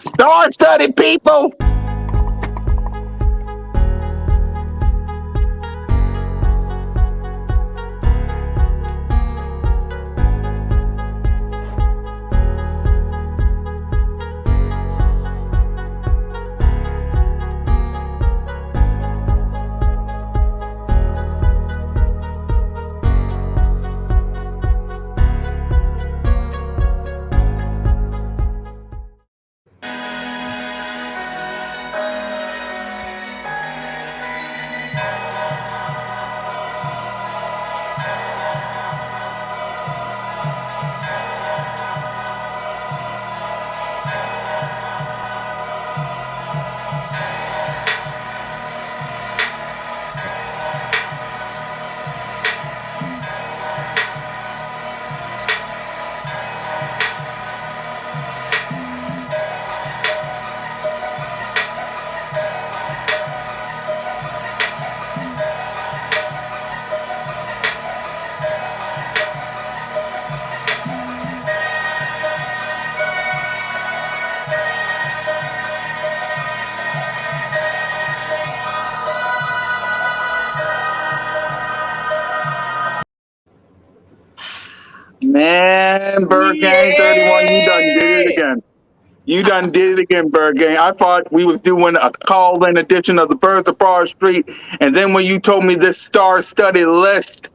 Star-studded people. Man, Bird Gang 31, you done did it again. You done did it again, Bird Gang. I thought we was doing a call-in edition of the Birds of Broad Street, and then when you told me this star-studded list,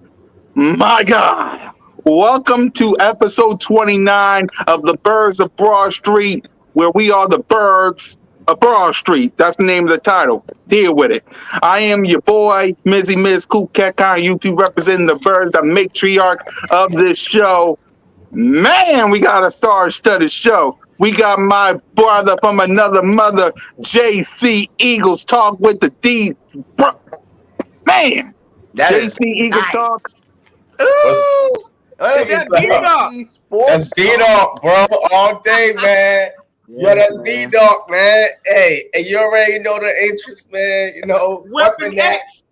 my God. Welcome to episode 29 of the Birds of Broad Street, where we are the Birds of Broad Street. That's the name of the title. Deal with it. I am your boy, Mizzy Miz Cool Cat Con, YouTube representing the Birds, the matriarch of this show. Man, we got a star-studded show. We got my brother from another mother, JC Eagles Talk with the D. Man, that JC Eagles nice. Talk. Ooh, That's B-Dog, bro, all day, man. Yo, that's B-Dog, man. Hey, and you already know the interest, man. You know, Weapon X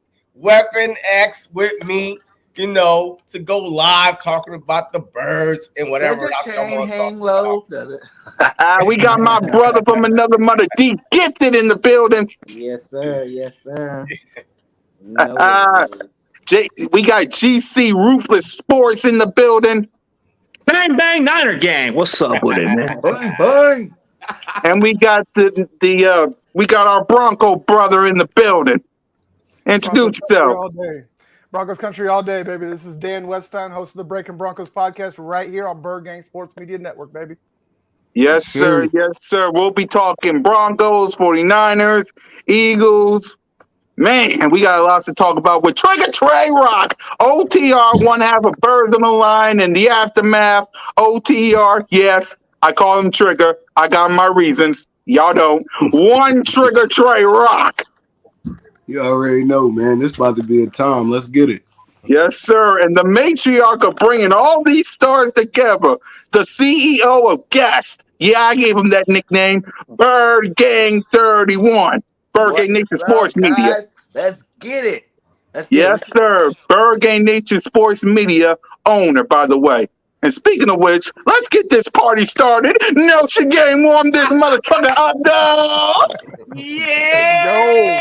with me. You know, to go live talking about the birds and whatever. Hang low. We got my brother from another mother, D Gifted, in the building. Yes, sir. Yes, sir. We got GC Ruthless Sports in the building. Bang bang Niner gang. What's up with it, man? Bang bang. And we got we got our Bronco brother in the building. Introduce yourself. Broncos country all day, baby. This is Dan Weststein, host of the Breaking Broncos podcast, right here on Bird Gang Sports Media Network, baby. Yes, sir. Yes, sir. We'll be talking Broncos, 49ers, Eagles. Man, we got a lot to talk about with Trigger Trey Rock. OTR, one half of Birds on the line, and the aftermath. OTR, yes, I call him Trigger. I got my reasons. Y'all don't. One Trigger Trey Rock. You already know, man. This about to be a time. Let's get it. Yes, sir. And the matriarch of bringing all these stars together, the CEO of Guest. Yeah, I gave him that nickname, Bird Gang 31. Bird Gang Nation Sports Media. Let's get it. Yes, sir. Bird Gang Nation Sports Media owner, by the way. And speaking of which, let's get this party started. Nelson Gang warm this mother trucker up, dog. Yeah.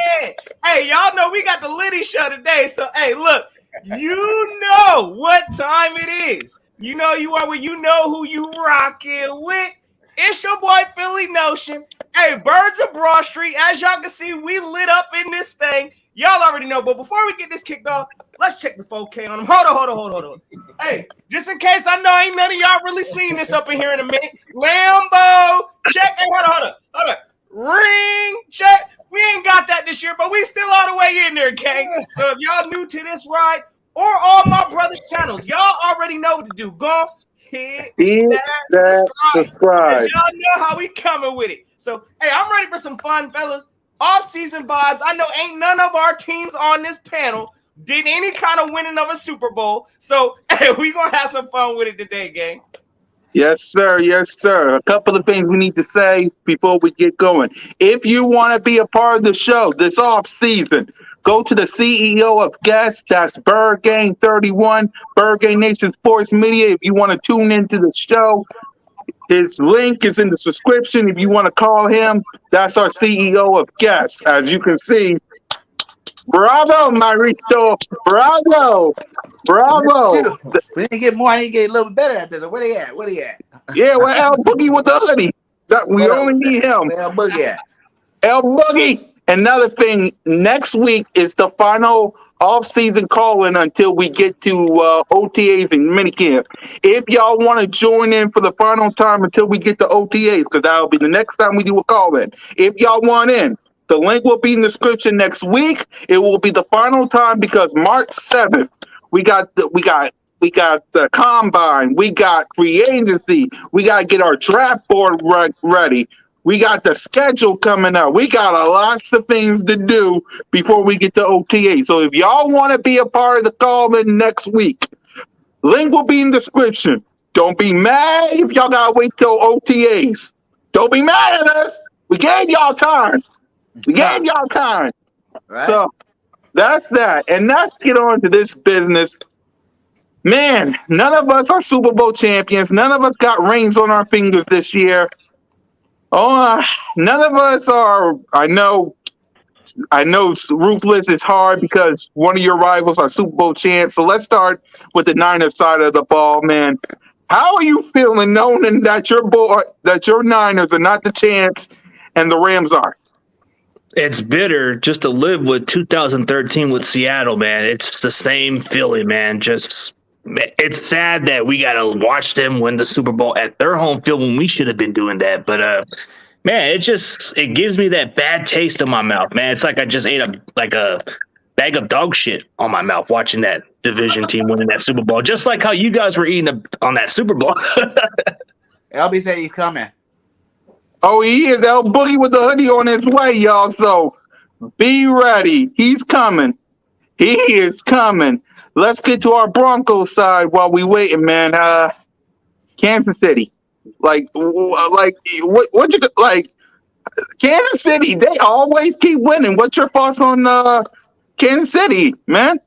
Hey, y'all know we got the Liddy show today. So, hey, look, you know what time it is. You know you are when you know who you rocking with. It's your boy, Philly Notion. Hey, Birds of Broad Street. As y'all can see, we lit up in this thing. Y'all already know. But before we get this kicked off, let's check the 4K on them. Hold on. Hey, just in case I know ain't none of y'all really seen this up in here in a minute. Lambo, check. Hey, hold on. Ring, check. We ain't got that this year, but we still all the way in there, gang. So if y'all new to this ride or all my brothers' channels, y'all already know what to do. Go hit that subscribe. Y'all know how we coming with it. So, hey, I'm ready for some fun, fellas. Off-season vibes. I know ain't none of our teams on this panel did any kind of winning of a Super Bowl. So, hey, we going to have some fun with it today, gang. Yes, sir. Yes, sir. A couple of things we need to say before we get going. If you want to be a part of the show this off season, go to the CEO of Guest. That's Bird Gang 31, Bird Gang Nation Sports Media. If you want to tune into the show, His link is in the description if you want to call him. That's our CEO of Guess. As you can see, bravo, Mauricio. Bravo. Bravo. We didn't get more. I need to get a little bit better at that. Where they at? Where they at? Yeah, well, El Boogie with the hoodie. We only need him. Where El Boogie at? El Boogie. Another thing, next week is the final off-season call-in until we get to OTAs and minicamp. If y'all want to join in for the final time until we get to OTAs, because that'll be the next time we do a call-in. If y'all want in, the link will be in the description next week. It will be the final time because March 7th, we got the combine, we got free agency, we got to get our draft board ready. We got the schedule coming up. We got lots of things to do before we get to OTA. So if y'all want to be a part of the call-in next week, link will be in the description. Don't be mad if y'all got to wait till OTAs. Don't be mad at us. We gave y'all time. Right. So that's that. And let's get on to this business. Man, none of us are Super Bowl champions. None of us got rings on our fingers this year. None of us are. I know ruthless is hard because one of your rivals are Super Bowl champs. So let's start with the Niners side of the ball, man. How are you feeling knowing that your Niners are not the champs and the Rams are? It's bitter just to live with 2013 with Seattle, man. It's the same feeling, man. It's sad that we got to watch them win the Super Bowl at their home field when we should have been doing that. But, man, it gives me that bad taste in my mouth, man. It's like I just ate a bag of dog shit on my mouth watching that division team winning that Super Bowl, just like how you guys were eating on that Super Bowl. LB said he's coming. Oh, he is. El Boogie with the hoodie on his way, y'all. So be ready. He's coming. He is coming. Let's get to our Broncos side while we waiting, man. Kansas City, what you like? Kansas City, they always keep winning. What's your thoughts on Kansas City, man?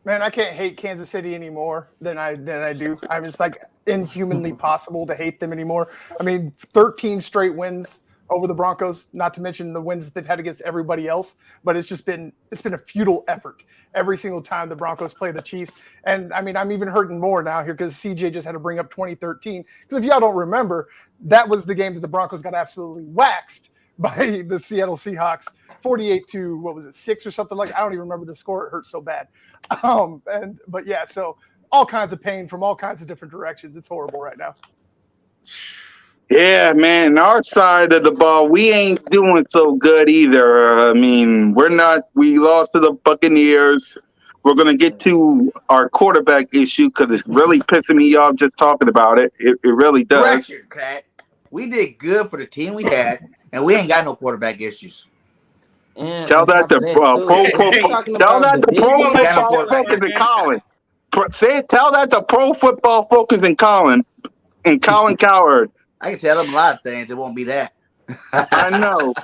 Man, I can't hate Kansas City any more than I do. I mean, it's like inhumanly possible to hate them anymore. I mean, 13 straight wins over the Broncos, not to mention the wins they've had against everybody else. But it's been a futile effort every single time the Broncos play the Chiefs. And I mean, I'm even hurting more now here because CJ just had to bring up 2013. Because if y'all don't remember, that was the game that the Broncos got absolutely waxed by the Seattle Seahawks, 48-6 or something like that. I don't even remember the score. It hurt so bad. But yeah, so all kinds of pain from all kinds of different directions. It's horrible right now. Yeah, man. Our side of the ball, we ain't doing so good either. I mean, we lost to the Buccaneers. We're going to get to our quarterback issue because it's really pissing me off just talking about it. It really does. Correction, Cat. We did good for the team we had, and we ain't got no quarterback issues. And Tell that to Pro Football Focus and Colin. Tell that to Pro Football Focus and Colin Cowherd. I can tell them a lot of things. It won't be that. I know.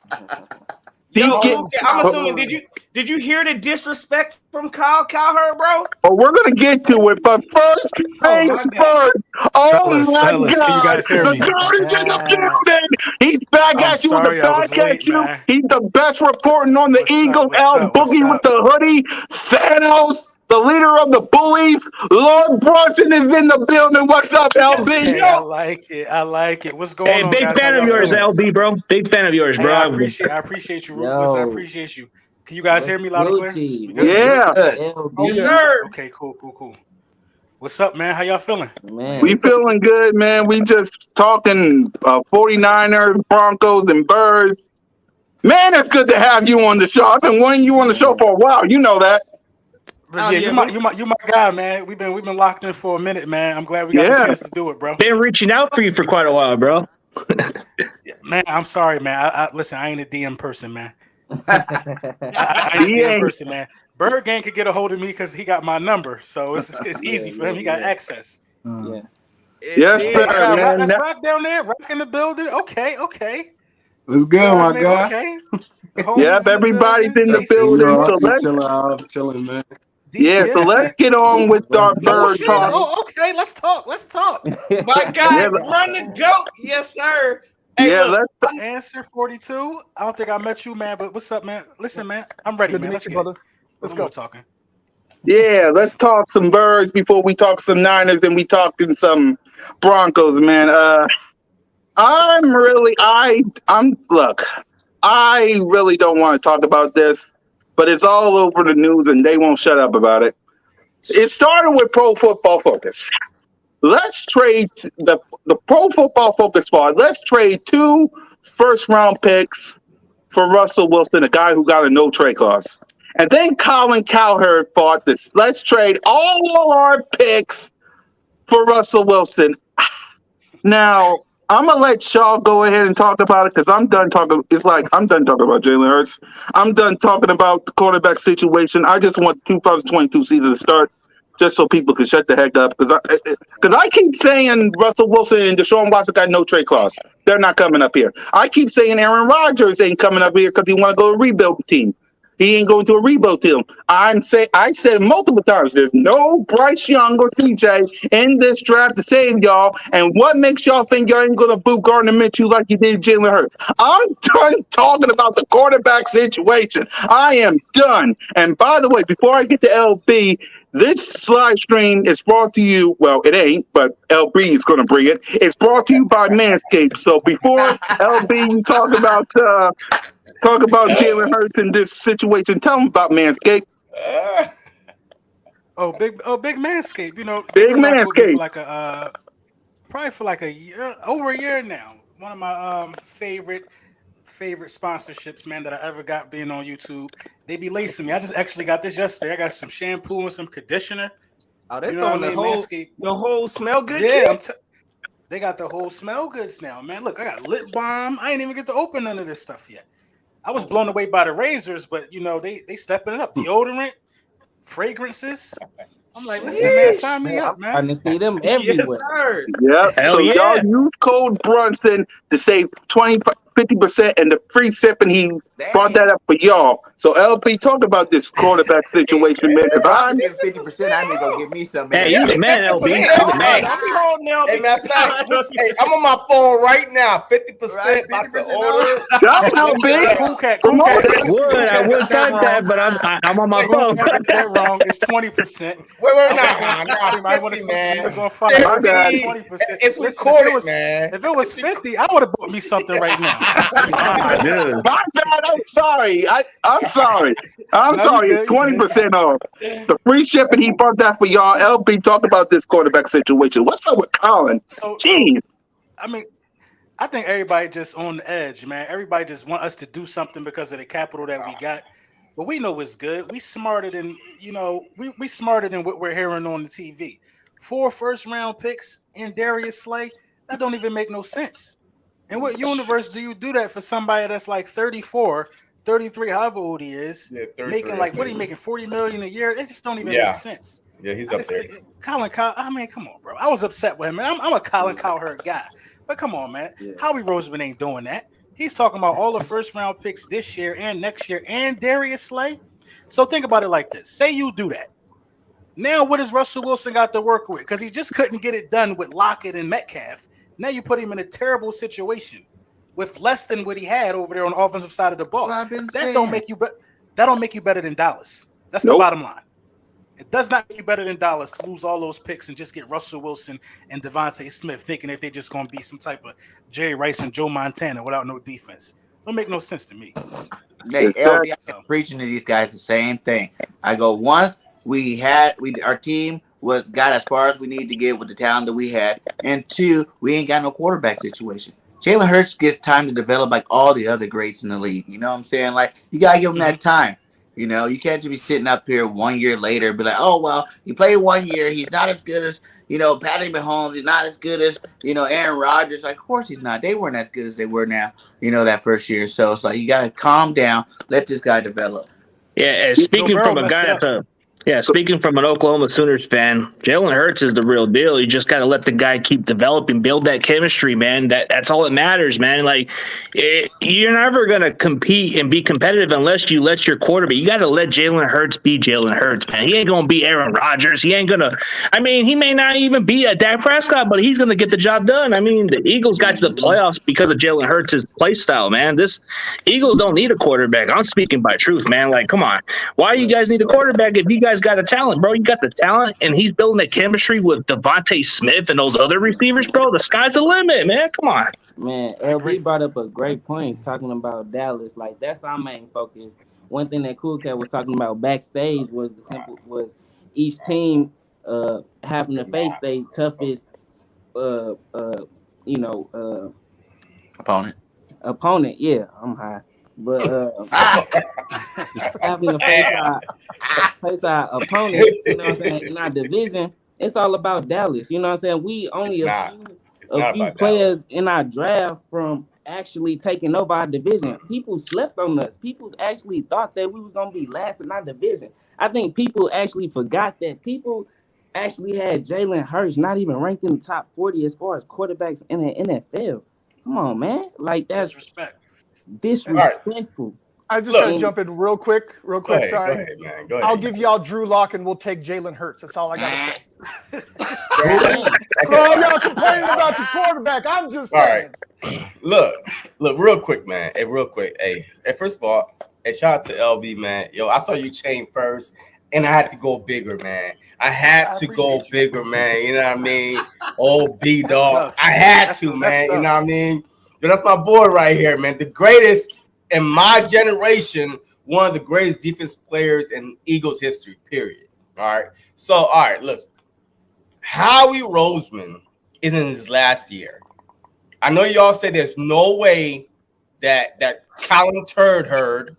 I'm assuming. Did you hear the disrespect from Kyle Cowherd, bro? Oh, we're gonna get to it, but first, thanks first. Oh my God! Can you guys hear me? The God is in the building. He's back at you with the back at you. Man. He's the best reporting on the Eagles. El Boogie with the hoodie. Thanos, the leader of the bullies. Lord Brunson is in the building. What's up, LB? Hey, I like it. What's going on, big guys? fan of yours, LB, bro. Big fan of yours, bro. Hey, I appreciate you, Ruthless. I appreciate you. Can you guys hear me loud and clear? Yeah. Yes, sir. Okay, cool. What's up, man? How y'all feeling? Man. We feeling good, man. We just talking 49ers, Broncos, and Birds. Man, it's good to have you on the show. I've been wanting you on the show for a while. You know that. But you my guy, man. We've been locked in for a minute, man. I'm glad we got the chance to do it, bro. Been reaching out for you for quite a while, bro. Man, I'm sorry, man. Listen, I ain't a DM person, man. I ain't a DM person, man. Bird Gang could get a hold of me because he got my number, so it's easy for him. He got access. Yeah. Yes, sir. That's Rock down there, Rock in the building. Okay. What's good, my guy? Okay. Yep, everybody's in the building. So let's chilling, man. Yeah, so let's get on with our Oh bird shit! talk. Oh, okay. Let's talk. My guy, run the goat. Yes, sir. Hey, Yeah, look. Answer 42. I don't think I met you, man. But what's up, man? Listen, man. I'm ready, Good to man. meet Let's you, get brother. it. Let's No go. more talking. Yeah, let's talk some birds before we talk some Niners and we talking some Broncos, man. I'm look, I really don't want to talk about this, but it's all over the news and they won't shut up about it. It started with Pro Football Focus. Let's trade the Pro Football Focus squad. Let's trade 2 first-round picks for Russell Wilson, a guy who got a no trade clause. And then Colin Cowherd fought this. Let's trade all our picks for Russell Wilson. Now, I'm gonna let y'all go ahead and talk about it because I'm done talking. It's like I'm done talking about Jalen Hurts. I'm done talking about the quarterback situation. I just want the 2022 season to start, just so people can shut the heck up. Because I keep saying Russell Wilson and Deshaun Watson got no trade clause. They're not coming up here. I keep saying Aaron Rodgers ain't coming up here because he want to go to a rebuild team. He ain't going to a rebuild team. I said multiple times, there's no Bryce Young or CJ in this draft to save y'all. And what makes y'all think y'all ain't going to boo Gardner Minshew like you did Jalen Hurts? I'm done talking about the quarterback situation. I am done. And by the way, before I get to LB, this live stream is brought to you. Well, it ain't, but LB is going to bring it. It's brought to you by Manscaped. So before LB, you talk about Jalen Hurts in this situation. Tell them about Manscaped. Big Manscaped. You know, Big they've been rocking with me for Manscaped. like probably for like a year, over a year now. One of my favorite sponsorships, man, that I ever got being on YouTube. They be lacing me. I just actually got this yesterday. I got some shampoo and some conditioner. Oh, they're You know what I throwing mean? the whole smell good. Yeah, kit? they got the whole smell goods now, man. Look, I got lip balm. I ain't even get to open none of this stuff yet. I was blown away by the razors, but you know, they stepping it up. Deodorant, fragrances. I'm like, listen, man, sign me up, man. I can see them Yes, everywhere. sir. Yep. Hell So y'all yeah. use code Brunson to save 50% and the free shipping. He brought that up for y'all. So LP, talk about this quarterback situation, man. If Because Bronson get 50%, I need to go get me some, man. Hey, you the man, LB. You the man. Don't be holding down. Hey, matter of fact, hey, I'm on my phone right now. 50% Right, about to 50% order. y'all LP. Cool cat. I would type that, but I'm on my phone. They're wrong. It's 20%. Wait, I want to 50, see man. fingers on fire. My bad. 20%. It's Listen, recorded, man. if it was 50, I would have bought me something right now. Dude. My bad. I'm sorry. I'm sorry. I'm No, you sorry. good, It's you good. 20% off. The free shipping, he brought that for y'all. LP, talk about this quarterback situation. What's up with Colin? So Jeez. I mean, I think everybody just on the edge, man. Everybody just want us to do something because of the capital that we got. But we know it's good. We smarter than, you know, we smarter than what we're hearing on the TV. 4 first-round picks in Darius Slay, that don't even make no sense. In what universe do you do that for somebody that's like 34, 33, however old he is, making like, what are you making, 40 million a year? It just don't even make sense. Yeah, he's up there. Colin Cowherd, I mean, come on, bro. I was upset with him, man. I'm a Colin Cowherd guy. But come on, man. Yeah. Howie Roseman ain't doing that. He's talking about all the first-round picks this year and next year and Darius Slay. So think about it like this. Say you do that. Now, what has Russell Wilson got to work with? Because he just couldn't get it done with Lockett and Metcalf. Now you put him in a terrible situation with less than what he had over there on the offensive side of the ball. That don't make you better than Dallas. That's the bottom line. It does not make you better than Dallas to lose all those picks and just get Russell Wilson and Devontae Smith thinking that they're just going to be some type of Jerry Rice and Joe Montana without no defense. Don't make no sense to me. Hey, LB, I've been preaching to these guys the same thing. I go, once our team got as far as we need to get with the talent that we had, and 2, we ain't got no quarterback situation. Jalen Hurts gets time to develop like all the other greats in the league. You know what I'm saying? Like, you got to give him that time. You know, you can't just be sitting up here 1 year later and be like, oh, well, he played 1 year. He's not as good as, you know, Patty Mahomes. He's not as good as, you know, Aaron Rodgers. Like, of course he's not. They weren't as good as they were now, you know, that first year. So it's like you got to calm down, let this guy develop. Yeah, speaking from a guy Yeah, speaking from an Oklahoma Sooners fan, Jalen Hurts is the real deal. You just got to let the guy keep developing, build that chemistry, man. That's all that matters, man. Like, you're never going to compete and be competitive unless you let your quarterback. You got to let Jalen Hurts be Jalen Hurts, man. He ain't going to be Aaron Rodgers. He ain't going to. I mean, he may not even be a Dak Prescott, but he's going to get the job done. I mean, the Eagles got to the playoffs because of Jalen Hurts' play style, man. This Eagles don't need a quarterback. I'm speaking by truth, man. Like, come on. Why do you guys need a quarterback if you guys got a talent, bro? You got the talent, and he's building that chemistry with Devontae Smith and those other receivers, bro. The sky's the limit, man. Come on. Man, LB brought up a great point talking about Dallas. Like, that's our main focus. One thing that Cool Cat was talking about backstage was each team having to face their toughest you know opponent. Yeah, I'm high. But having to face our opponent, you know what I'm saying, in our division, it's all about Dallas. You know what I'm saying? We only a few players in our draft from actually taking over our division. People slept on us. People actually thought that we was gonna be last in our division. I think people actually forgot that people actually had Jalen Hurts not even ranked in the top 40 as far as quarterbacks in the NFL. Come on, man. Like, that's disrespectful. I just gotta jump in real quick. Sorry. Go ahead, man. Go ahead. I'll give y'all Drew Lock and we'll take Jalen Hurts. That's all I gotta say. Bro, y'all complaining about your quarterback. I'm just saying. All right. Look, real quick, man. Hey, real quick. Hey, first of all, shout out to LB, man. Yo, I saw you chain first, and I had to go bigger, man. I had to go bigger, man. You know what I mean? Oh, B dog. I had to, man. You know what I mean? Yo, that's my boy right here, man. The greatest in my generation, one of the greatest defense players in Eagles history, period. All right. So, all right, look. Howie Roseman is in his last year. I know y'all say there's no way that Colin Turd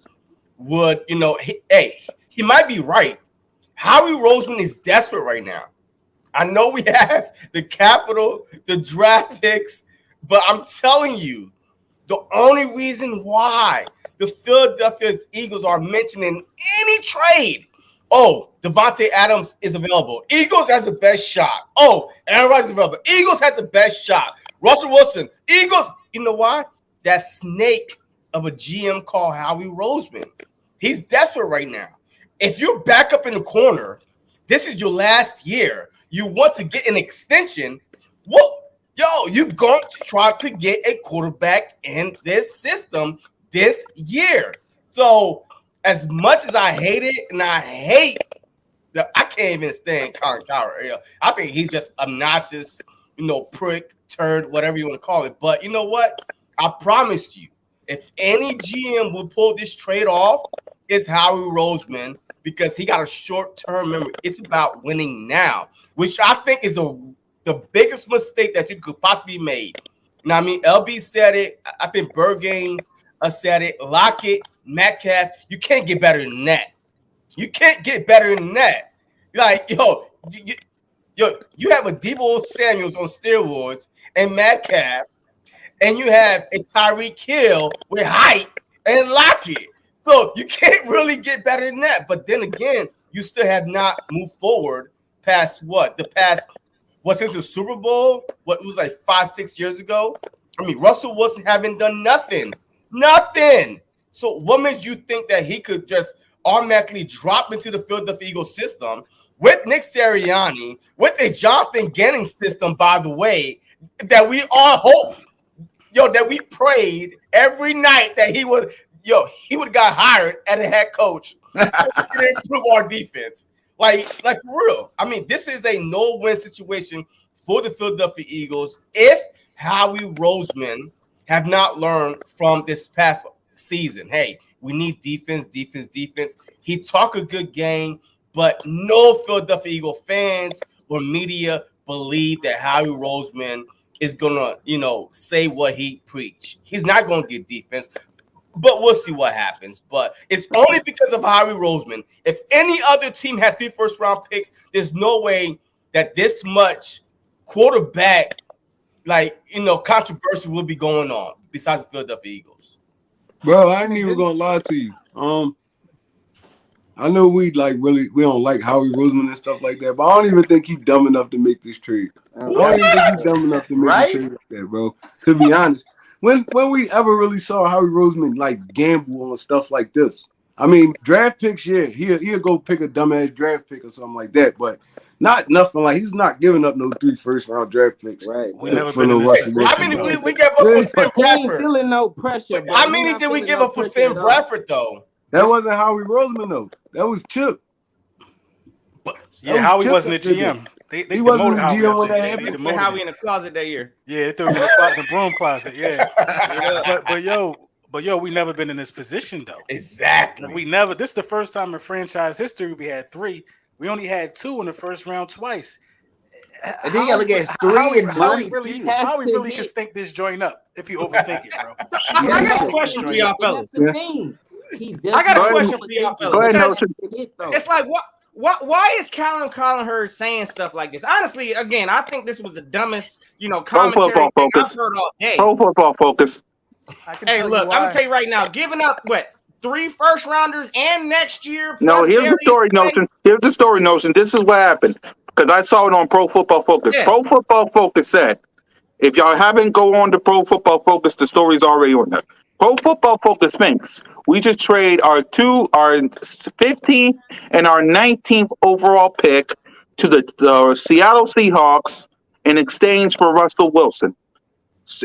would, you know, he might be right. Howie Roseman is desperate right now. I know we have the capital, the draft picks, but I'm telling you, the only reason why the Philadelphia Eagles are mentioning any trade, Devontae Adams is available. Eagles has the best shot. Aaron Rodgers is available. Eagles had the best shot. Russell Wilson, Eagles. You know why? That snake of a GM called Howie Roseman. He's desperate right now. If you're back up in the corner, this is your last year. You want to get an extension. You're going to try to get a quarterback in this system this year. So as much as I hate it, and I can't even stand Colin Coward. I think he's just obnoxious, prick, turd, whatever you want to call it. But you know what? I promise you, if any GM will pull this trade off, it's Howie Roseman, because he got a short-term memory. It's about winning now, which I think is the biggest mistake that you could possibly make. You know what I mean? LB said it. I think Bergame said it. Lockett, Metcalf, you can't get better than that. You can't get better than that. Like, you have a Deebo Samuels on steroids and Metcalf, and you have a Tyreek Hill with height and Lockett. So you can't really get better than that. But then again, you still have not moved forward past what? Since the Super Bowl? What, it was like 5-6 years ago? I mean, Russell Wilson haven't done nothing. Nothing. So what makes you think that he could just automatically drop into the Philadelphia Eagles system with Nick Sirianni, with a Jonathan Gannon system, by the way, that we all hope, that we prayed every night that he would have got hired as a head coach to improve our defense. Like for real. I mean, this is a no-win situation for the Philadelphia Eagles if Howie Roseman have not learned from this past season. Hey, we need defense. He talk a good game, but no Philadelphia Eagle fans or media believe that Howie Roseman is gonna, say what he preach. He's not gonna get defense, but we'll see what happens. But it's only because of Howie Roseman. If any other team had 3 first-round picks, there's no way that this much quarterback, controversy will be going on besides the Philadelphia Eagles. Bro, I ain't even gonna lie to you. I know we don't like Howie Roseman and stuff like that, but I don't even think he's dumb enough to make this trade. I don't even think he's dumb enough to make a trade like that, bro. To be honest, when we ever really saw Howie Roseman like gamble on stuff like this? I mean, draft picks, yeah, he'll go pick a dumbass draft pick or something like that, but not nothing like he's not giving up no 3 first-round draft picks. Right. We never been in this situation. How many we gave up for Sam He ain't Bradford? feeling no pressure. How many did we give up for Sam Bradford though? That wasn't Howie Roseman though. That was Chip. Yeah, Howie wasn't a GM. He wasn't a GM when that They happened. put Howie in the closet that year. Yeah, they threw him in the broom closet. Yeah, but yo, we never been in this position though. Exactly. We never. This is the first time in franchise history we had 3. We only had 2 in the first round twice. And then you gotta look at 3 and money. How we really can stink this joint up if you overthink it, bro? I got a question for y'all fellas. I got a question for y'all fellas. Go ahead, Because Notion. it's like why is Callum Collinhurst saying stuff like this? Honestly, again, I think this was the dumbest, commentary Football thing I've Focus. heard all day. Pro Football Focus. Hey, look, I'm gonna tell you right now, giving up 3 first-rounders and next year. No, here's the story, Notion. Here's the story, Notion. This is what happened. Because I saw it on Pro Football Focus. Yeah. Pro Football Focus said, if y'all haven't go on to Pro Football Focus, the story's already on there. Pro Football Focus thinks we just trade our 15th and our 19th overall pick to the Seattle Seahawks in exchange for Russell Wilson.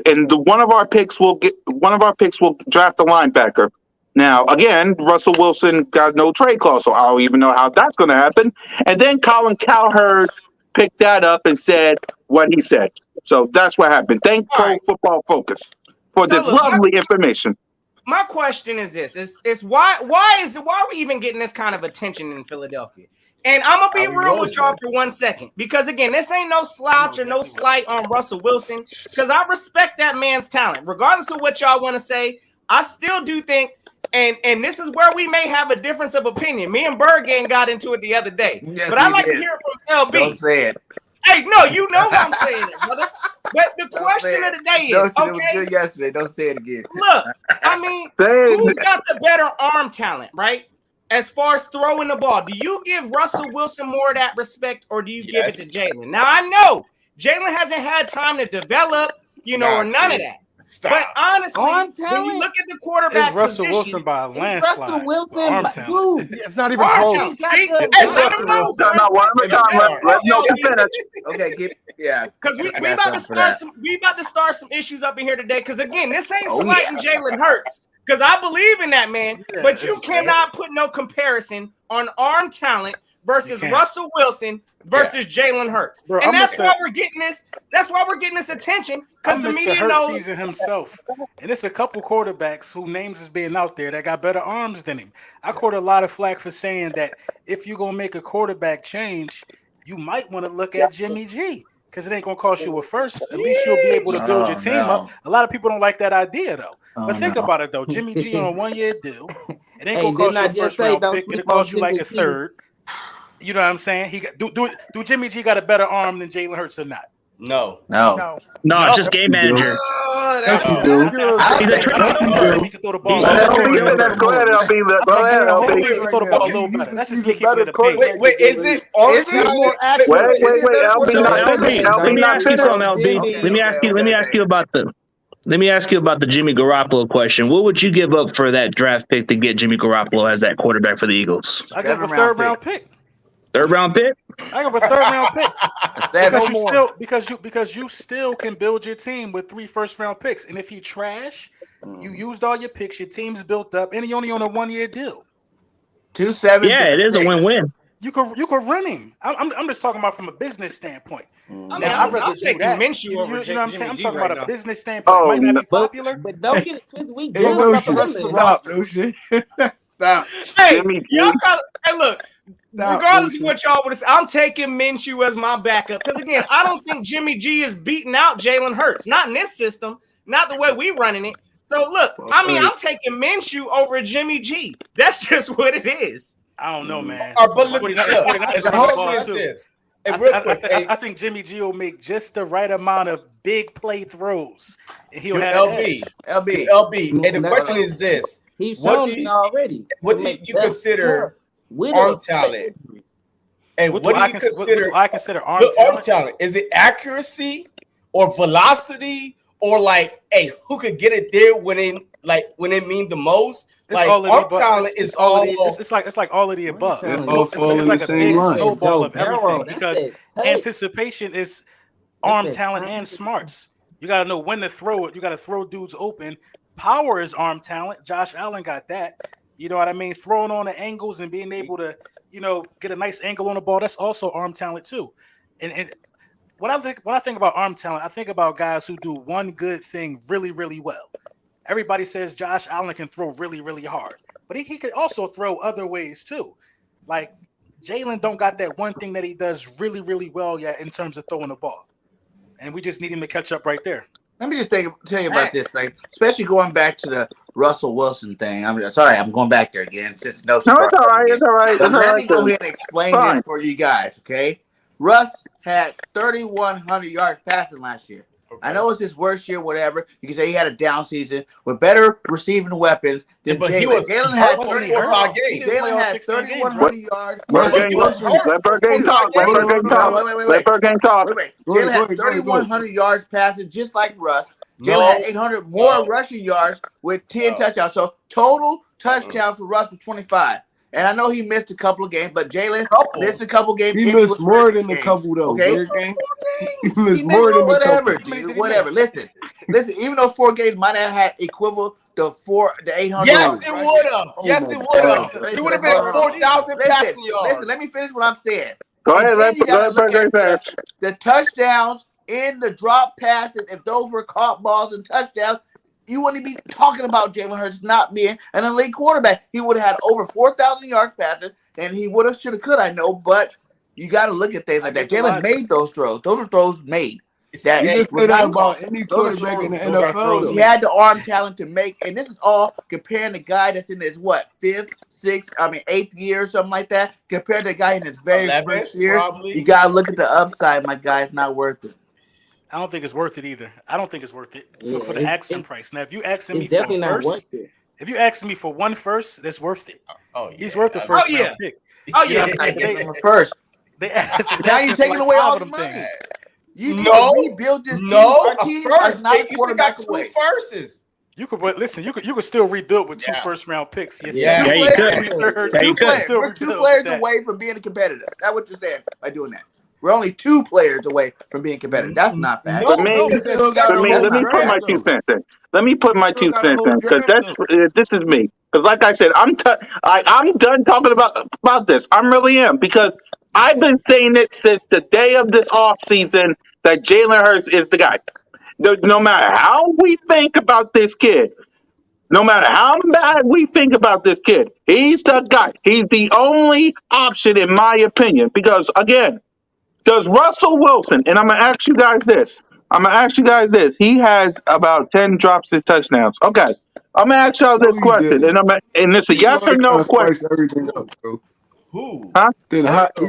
And one of our picks will draft a linebacker. Now, again, Russell Wilson got no trade clause, so I don't even know how that's going to happen. And then Colin Cowherd picked that up and said what he said. So that's what happened. Thank Pro Football Focus for this lovely information. My question is this: is why are we even getting this kind of attention in Philadelphia? And I'm gonna be real with y'all for 1 second, because again, this ain't no slouch or no slight on Russell Wilson, because I respect that man's talent, regardless of what y'all want to say. I still do think. And this is where we may have a difference of opinion. Me and Bergen got into it the other day. Yes, but I like to hear it from LB. Don't say it. Hey, no, you know what I'm saying, brother. But the question of the day is, It was good yesterday. Don't say it again. Look, I mean, who's got the better arm talent, right? As far as throwing the ball, do you give Russell Wilson more of that respect, or do you give it to Jalen? Now, I know Jalen hasn't had time to develop, or none of that. Stop. But honestly, when you look at the quarterback it's Russell position, Wilson by a landslide. Russell Wilson, it's not even close. See, Let Notion finish. Okay, because we about to start some issues up in here today. Because again, this ain't slighting Jalen Hurts, because I believe in that man. But you cannot put no comparison on arm talent versus Russell Wilson versus Jalen Hurts. Bro, and that's why we're getting this. That's why we're getting this attention, because the media knows season himself. And it's a couple quarterbacks whose names is being out there that got better arms than him. I caught a lot of flack for saying that if you're gonna make a quarterback change, you might want to look at Jimmy G, because it ain't gonna cost you a first. At least you'll be able to build your team up. A lot of people don't like that idea though. But think about it though. Jimmy G on a 1-year deal. It ain't gonna cost you a first round pick. It'll cost you like a third. You know what I'm saying? He got, do Jimmy G got a better arm than Jalen Hurts or not? No. It's just game manager. Yes, you do. He can throw the ball. Go ahead, LB. He can throw the ball a little better. That's just keep it in the paint. Wait, is it more accurate? Wait, LB. Let me ask you something, LB. Let me ask you about the Jimmy Garoppolo question. What would you give up for that draft pick to get Jimmy Garoppolo as that quarterback for the Eagles? I give him a third-round pick. Third-round pick? I give him a third-round pick. because you still can build your team with 3 first-round picks. And if you trash, you used all your picks, your team's built up, and he only on a 1-year deal. 2-7. Yeah, it is a win-win. You could run him. I'm just talking about from a business standpoint. I'd rather do that. You know what I'm saying? I'm talking about a business standpoint. It might not be popular, but don't get it twisted. We Stop, no shit. Stop. Hey, y'all look. Regardless of what y'all would say, I'm taking Minshew as my backup, because again, I don't think Jimmy G is beating out Jalen Hurts. Not in this system. Not the way we running it. So look, I'm taking Minshew over Jimmy G. That's just what it is. I don't know, man. But look, the whole thing is this. I think Jimmy G will make just the right amount of big play throws, and he'll have LB. And the question is this: He's shown me already. What do you consider arm talent. And what do you consider? I consider arm talent. Is it accuracy or velocity or like, hey, who could get it there when it mean the most? It's like all of arm the above. talent It's is all. all. It's like all of the above. It's like a big snowball of Joe everything Burrow, because anticipation is arm talent and smarts. You got to know when to throw it. You got to throw dudes open. Power is arm talent. Josh Allen got that. You know what I mean? Throwing on the angles and being able to, get a nice angle on the ball. That's also arm talent too. And when I think about arm talent, I think about guys who do one good thing really, really well. Everybody says Josh Allen can throw really, really hard, but he could also throw other ways too. Like Jalen don't got that one thing that he does really, really well yet in terms of throwing the ball. And we just need him to catch up right there. Let me just tell you about this, like, especially going back to the Russell Wilson thing. I'm sorry, I'm going back there again. Since no, it's all right. It's all right. But let me go ahead and explain this for you guys, okay? Russ had 3,100 yards passing last year. Okay. I know it's his worst year, whatever. You can say he had a down season with better receiving weapons than Jalen. Jalen had 3,100 yards. Let Burgane talk. Jalen had 3,100 yards passing, just like Russ. Jalen had 800 more rushing yards with 10 touchdowns. So total touchdowns for Russ was 25. And I know he missed a couple of games, but Jalen missed a couple games. He missed more than a couple, though. Okay, he missed more than whatever, a couple. Dude, whatever. Listen. Even though 4 games might have had equivalent to 800. Yes, it would have. Yes, it would have. It would have been 4,000 passing yards. Listen, let me finish what I'm saying. Go ahead, let Burgane finish. The touchdowns in the drop passes, if those were caught balls and touchdowns, you wouldn't be talking about Jalen Hurts not being an elite quarterback. He would have had over 4,000 yards passing, and he would have, should have, could. I know, but you got to look at things like that. Jalen made those throws. Those are throws made. That you just say that about any quarterback in the NFL. He had the arm talent to make, and this is all comparing the guy that's in his eighth year or something like that, compared to the guy in his very first year. Probably. You got to look at the upside, my guy. It's not worth it. I don't think it's worth it either. I don't think it's worth it for the asking price. Now, if you asking me for first, if you asking me for one first, that's worth it. Oh, yeah. He's worth the first round pick. Oh yeah, first. Now you're taking away all the money. You rebuild this team. Our team is not a quarterback away. You could, but listen, you could still rebuild with 2 first-round picks. Yes, you could. We're 2 players away from being a competitor. That's what you're saying by doing that. We're only 2 players away from being competitive. That's not fact. Let me put my 2 cents in. Let me put my 2 cents in because this is me. Because like I said, I'm done talking about this. I really am because I've been saying it since the day of this offseason that Jalen Hurts is the guy. No matter how we think about this kid, no matter how bad we think about this kid, he's the guy. He's the only option, in my opinion. Because again, does Russell Wilson, and I'm going to ask you guys this. He has about 10 drops and touchdowns. Okay. I'm going to ask y'all this question. And it's a yes or no question. Everything up, bro. Who? Huh? He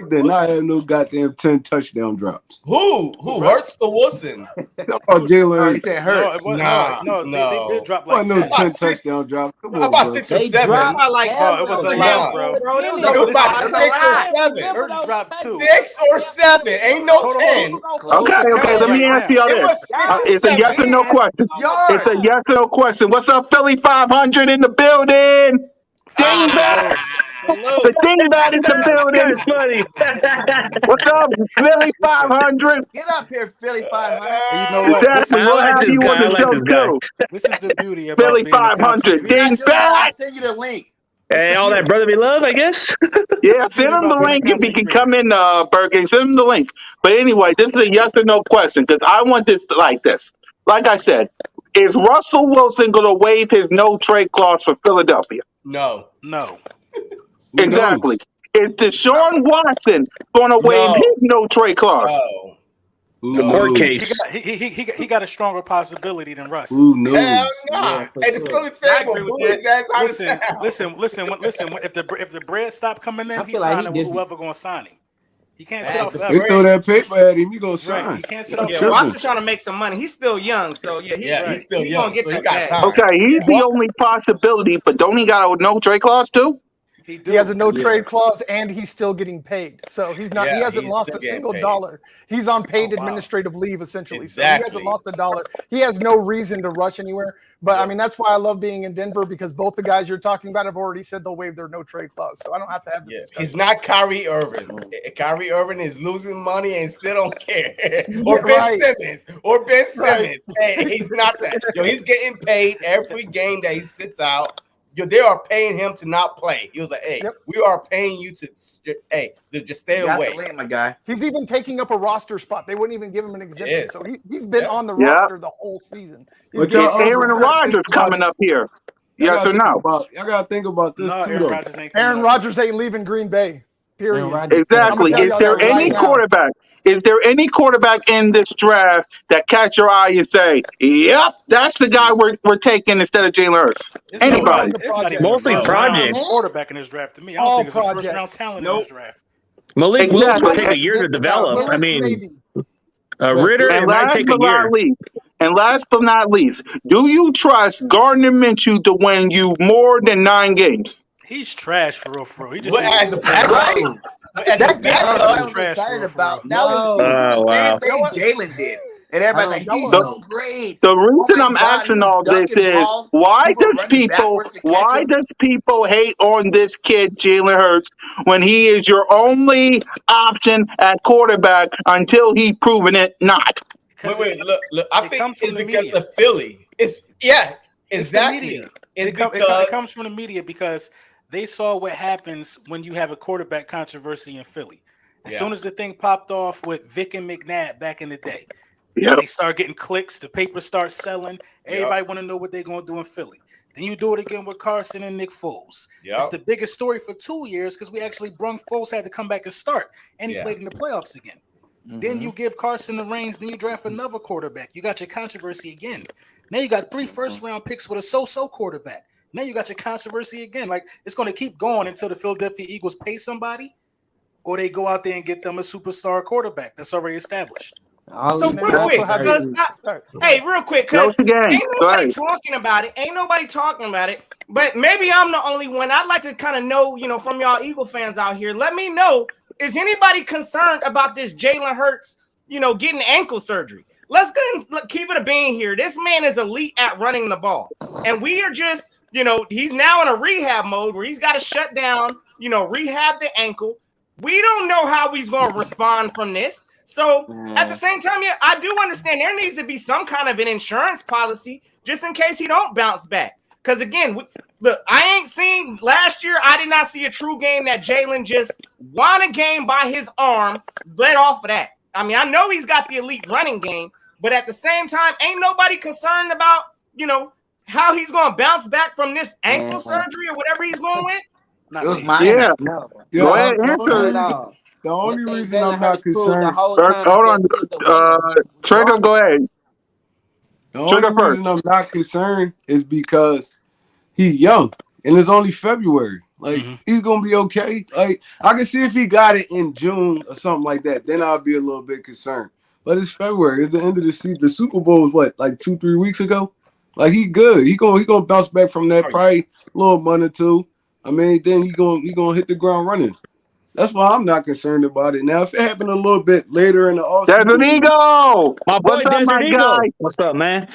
did not have no goddamn 10 touchdown drops. Who? Hurts or Wilson? Talk about Jalen Hurts. No, they did drop like 10 touchdown drops. Come on, about 6 or 7? It was a lot, bro. It was about 6 or 7. Hurts dropped 2. 6 or 7. Ain't no 10. Okay. Let me ask y'all this. It's a yes or no question. It's a yes or no question. What's up, Philly 500 in the building? Dingbat! The Dingbat in the building. What's up, Philly 500? Get up here, Philly 500. You know what? Exactly. We'll have you on the show too. This is the beauty about Philly 500. Dingbat! I'll send you the link. Hey, all that brotherly love, I guess. Yeah, send him the link if he can come in, Burgane. Send him the link. But anyway, this is a yes or no question because I want this like this. Like I said, is Russell Wilson going to waive his no trade clause for Philadelphia? No. Exactly. Is Deshaun Watson going to waive his no trade clause? The court case. He got a stronger possibility than Russ. Who knows? Hell no. Hey, the Philly fan will boo his ass out of town. Listen. If the bread stop coming in, he's signing with whoever going to sign him. He can't sit off forever. They throw that paper at him, he gonna sign. Right. He can't sit off forever. Watson trying to make some money. He's still young, so he's still young. So he got time. Okay, he's the only possibility, but don't he got a no trade clause too? He has a no trade clause, and he's still getting paid. So he's not. He hasn't he's lost still a getting single paid. dollar. He's on paid administrative leave essentially. So he Exactly. hasn't lost a dollar. He has no reason to rush anywhere. But I mean, that's why I love being in Denver, because both the guys you're talking about have already said they'll waive their no trade clause. So I don't have to have this discussion. He's not Kyrie Irving. Kyrie Irving is losing money and still don't care. Or Ben Simmons. Or Ben Simmons. Hey, he's not that. Yo, he's getting paid every game that he sits out. Yo, they are paying him to not play. He was like, "Hey, we are paying you to just stay away." My guy. He's even taking up a roster spot. They wouldn't even give him an exemption. So he's been on the roster the whole season. Is Aaron Rodgers coming up here? Yes or no? Y'all gotta think about this too, though. Aaron Rodgers ain't leaving Green Bay. Period. Exactly. Is there any quarterback? Is there any quarterback in this draft that catch your eye and say, "Yep, that's the guy we're taking instead of Jalen Hurts"? Anybody? Mostly projects. Quarterback in this draft to me. I don't think it's a first round talent in this draft. Malik Willis will take a year to develop. I mean, Ritter and might take a year. Last but not least, do you trust Gardner Minshew to win you more than 9 games? He's trash for real. He just That I was excited about. That was the same thing Jalen did. And everybody's like, he's so great. The reason I'm asking all this is why does people hate on this kid Jalen Hurts when he is your only option at quarterback until he proven it not? Wait, look. I think it's because of Philly. Exactly. It comes from the media because they saw what happens when you have a quarterback controversy in Philly. As soon as the thing popped off with Vic and McNabb back in the day, they start getting clicks. The papers start selling. Everybody want to know what they're going to do in Philly. Then you do it again with Carson and Nick Foles. It's the biggest story for 2 years because we actually brung Foles had to come back and start, and he played in the playoffs again. Then you give Carson the reins. Then you draft another quarterback. You got your controversy again. Now you got 3 first-round picks with a so-so quarterback. Now you got your controversy again. Like, it's going to keep going until the Philadelphia Eagles pay somebody or they go out there and get them a superstar quarterback that's already established. So real quick, because ain't nobody talking about it. Ain't nobody talking about it. But maybe I'm the only one. I'd like to kind of know, from y'all Eagle fans out here. Let me know, is anybody concerned about this Jalen Hurts, getting ankle surgery? Let's keep it a bean here. This man is elite at running the ball. And we are just, he's now in a rehab mode where he's got to shut down, rehab the ankle. We don't know how he's going to respond from this. So at the same time, I do understand there needs to be some kind of an insurance policy just in case he don't bounce back. Because again, look, I ain't seen last year. I did not see a true game that Jalen just won a game by his arm, bled off of that. I mean, I know he's got the elite running game, but at the same time, ain't nobody concerned about, how he's going to bounce back from this ankle surgery or whatever he's going with. It was mine. Go ahead, answer. The only reason I'm not concerned. Hold on, Trigger, go ahead. The only reason I'm not concerned is because he's young and it's only February. Like, he's gonna be okay. Like, I can see if he got it in June or something like that, then I'll be a little bit concerned. But it's February. It's the end of the season. The Super Bowl was what, like 2-3 weeks ago? Like, he good. He gonna bounce back from that, probably a little month or two. I mean, then he gonna hit the ground running. That's why I'm not concerned about it. Now, if it happened a little bit later in the offseason, Desert Eagle, what's up, my guy? What's up, man?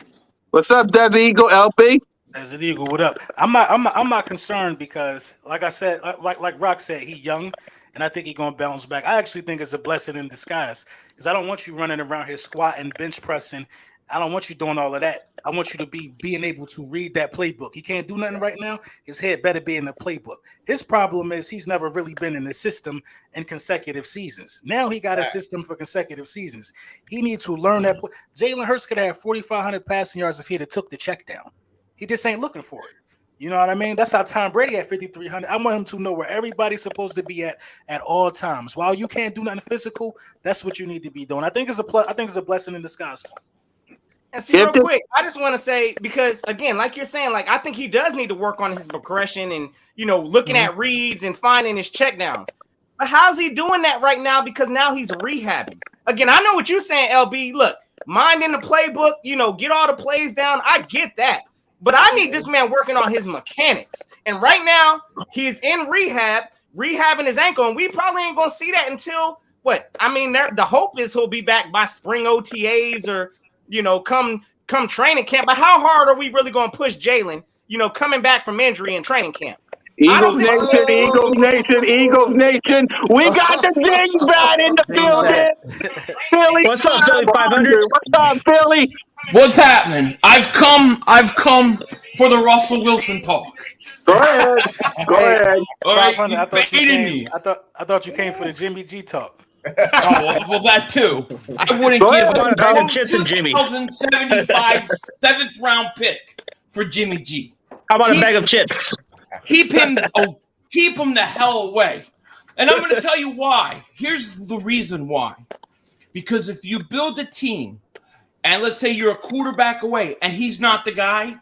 What's up, Desert Eagle? LP. Desert Eagle, what up? I'm not concerned because, like I said, like Rock said, he's young, and I think he's gonna bounce back. I actually think it's a blessing in disguise because I don't want you running around here squatting, bench pressing. I don't want you doing all of that. I want you to be being able to read that playbook. He can't do nothing right now. His head better be in the playbook. His problem is he's never really been in the system in consecutive seasons. Now he got a system for consecutive seasons. He needs to learn that. Jalen Hurts could have 4,500 passing yards if he had took the check down. He just ain't looking for it. You know what I mean? That's how Tom Brady at 5,300. I want him to know where everybody's supposed to be at all times. While you can't do nothing physical, that's what you need to be doing. I think it's a blessing in disguise. And see, real quick, I just want to say, because again, like you're saying, like I think he does need to work on his progression and looking at reads and finding his checkdowns. But how's he doing that right now? Because now he's rehabbing. Again, I know what you're saying, LB. Look, mind in the playbook, get all the plays down. I get that. but I need this man working on his mechanics. And right now, he's in rehabbing his ankle, and we probably ain't gonna see that until what? I mean, the hope is he'll be back by spring OTAs or come training camp. But how hard are we really gonna push Jalen? Coming back from injury in training camp. Eagles Nation, Eagles Nation, Eagles Nation. We got the dingbat in the building. Philly, what's up, Philly 500? What's up, Philly? What's happening? I've come for the Russell Wilson talk. Go ahead. Go ahead. All right, I thought you baited came. me. I thought you came for the Jimmy G talk. Oh, well, that too. I wouldn't Go give ahead, a Donald Chips and Jimmy. 2075 7th round pick for Jimmy G. How about a bag of chips? Keep him the hell away. And I'm going to tell you why. Here's the reason why. Because if you build a team, and let's say you're a quarterback away, and he's not the guy,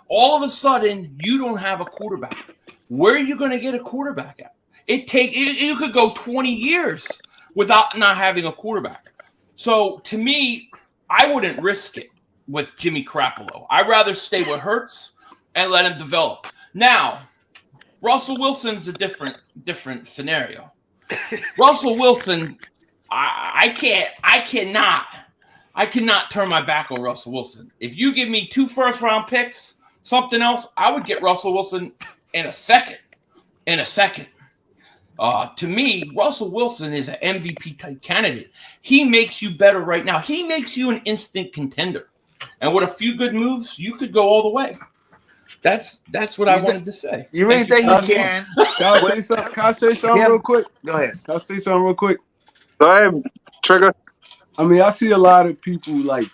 all of a sudden you don't have a quarterback. Where are you going to get a quarterback at? You could go 20 years without not having a quarterback. So to me, I wouldn't risk it with Jimmy Garoppolo. I'd rather stay with Hurts and let him develop. Now, Russell Wilson's a different scenario. Russell Wilson, I cannot turn my back on Russell Wilson. If you give me 2 first-round picks, something else, I would get Russell Wilson in a second. To me, Russell Wilson is an MVP type candidate. He makes you better right now. He makes you an instant contender. And with a few good moves, you could go all the way. That's what I wanted to say. You really think he can? Can I say something real quick? Go ahead. Can I say something real quick? Go ahead, Trigger. I mean, I see a lot of people like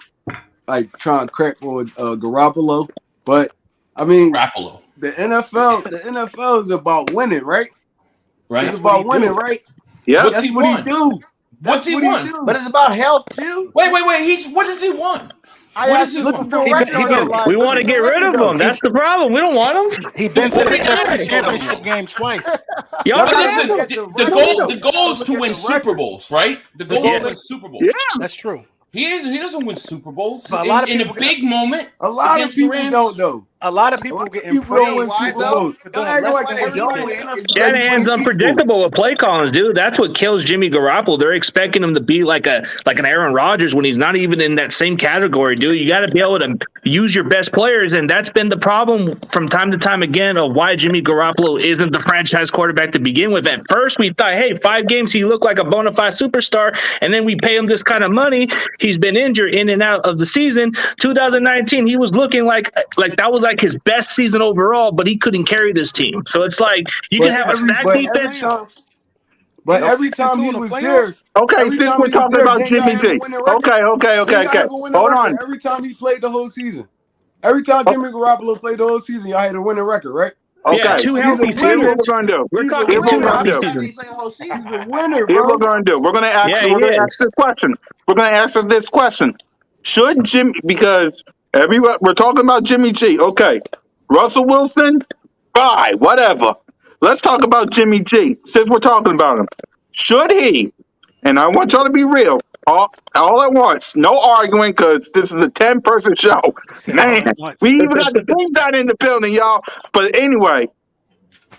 trying to crack on Garoppolo, but I mean, Garoppolo. the NFL is about winning, right? Right. It's about winning, right? Yeah. That's what he do. What's he won? But it's about health too. Wait. What does he want? Look at the record. We want to get rid of him. That's the problem. We don't want him. He been to the NFC Championship game twice. Y'all the goal is to win Super Bowls, right? The goal is to win Super Bowls. Yeah. That's true. He doesn't win Super Bowls. But a lot of in a people- big moment. A lot of against the people Rams. don't know. A lot of people getting praised. Why though? for doing less than what he did. Shanahan's unpredictable with play callings, dude. That's what kills Jimmy Garoppolo. They're expecting him to be like an Aaron Rodgers when he's not even in that same category, dude. You got to be able to use your best players, and that's been the problem from time to time again of why Jimmy Garoppolo isn't the franchise quarterback to begin with. At first, we thought, hey, 5 games he looked like a bona fide superstar, and then we pay him this kind of money. He's been injured in and out of the season. 2019, he was looking like that was like his best season overall, but he couldn't carry this team. So it's like you can have a stacked defense. But every time he was there, Okay, since we're talking about Jimmy G. Okay. Hold on. Every time he played the whole season. Every time Jimmy Garoppolo played the whole season, y'all had a winning record, right? Okay. Yeah, 2 healthy Here's what seasons. we're gonna do. We're talking Here's what 2 we're gonna healthy do. seasons. He's a winner, Here's what bro. we're gonna do. We're gonna ask. Yeah, we're gonna he ask is. this question. We're gonna answer this question. Should Jimmy? Because we're talking about Jimmy G. Okay. Russell Wilson. Bye. Whatever. Let's talk about Jimmy G. Since we're talking about him, should he? And I want y'all to be real. All at once. No arguing, because this is a 10-person show. Man, we even got the thing down in the building, y'all. But anyway,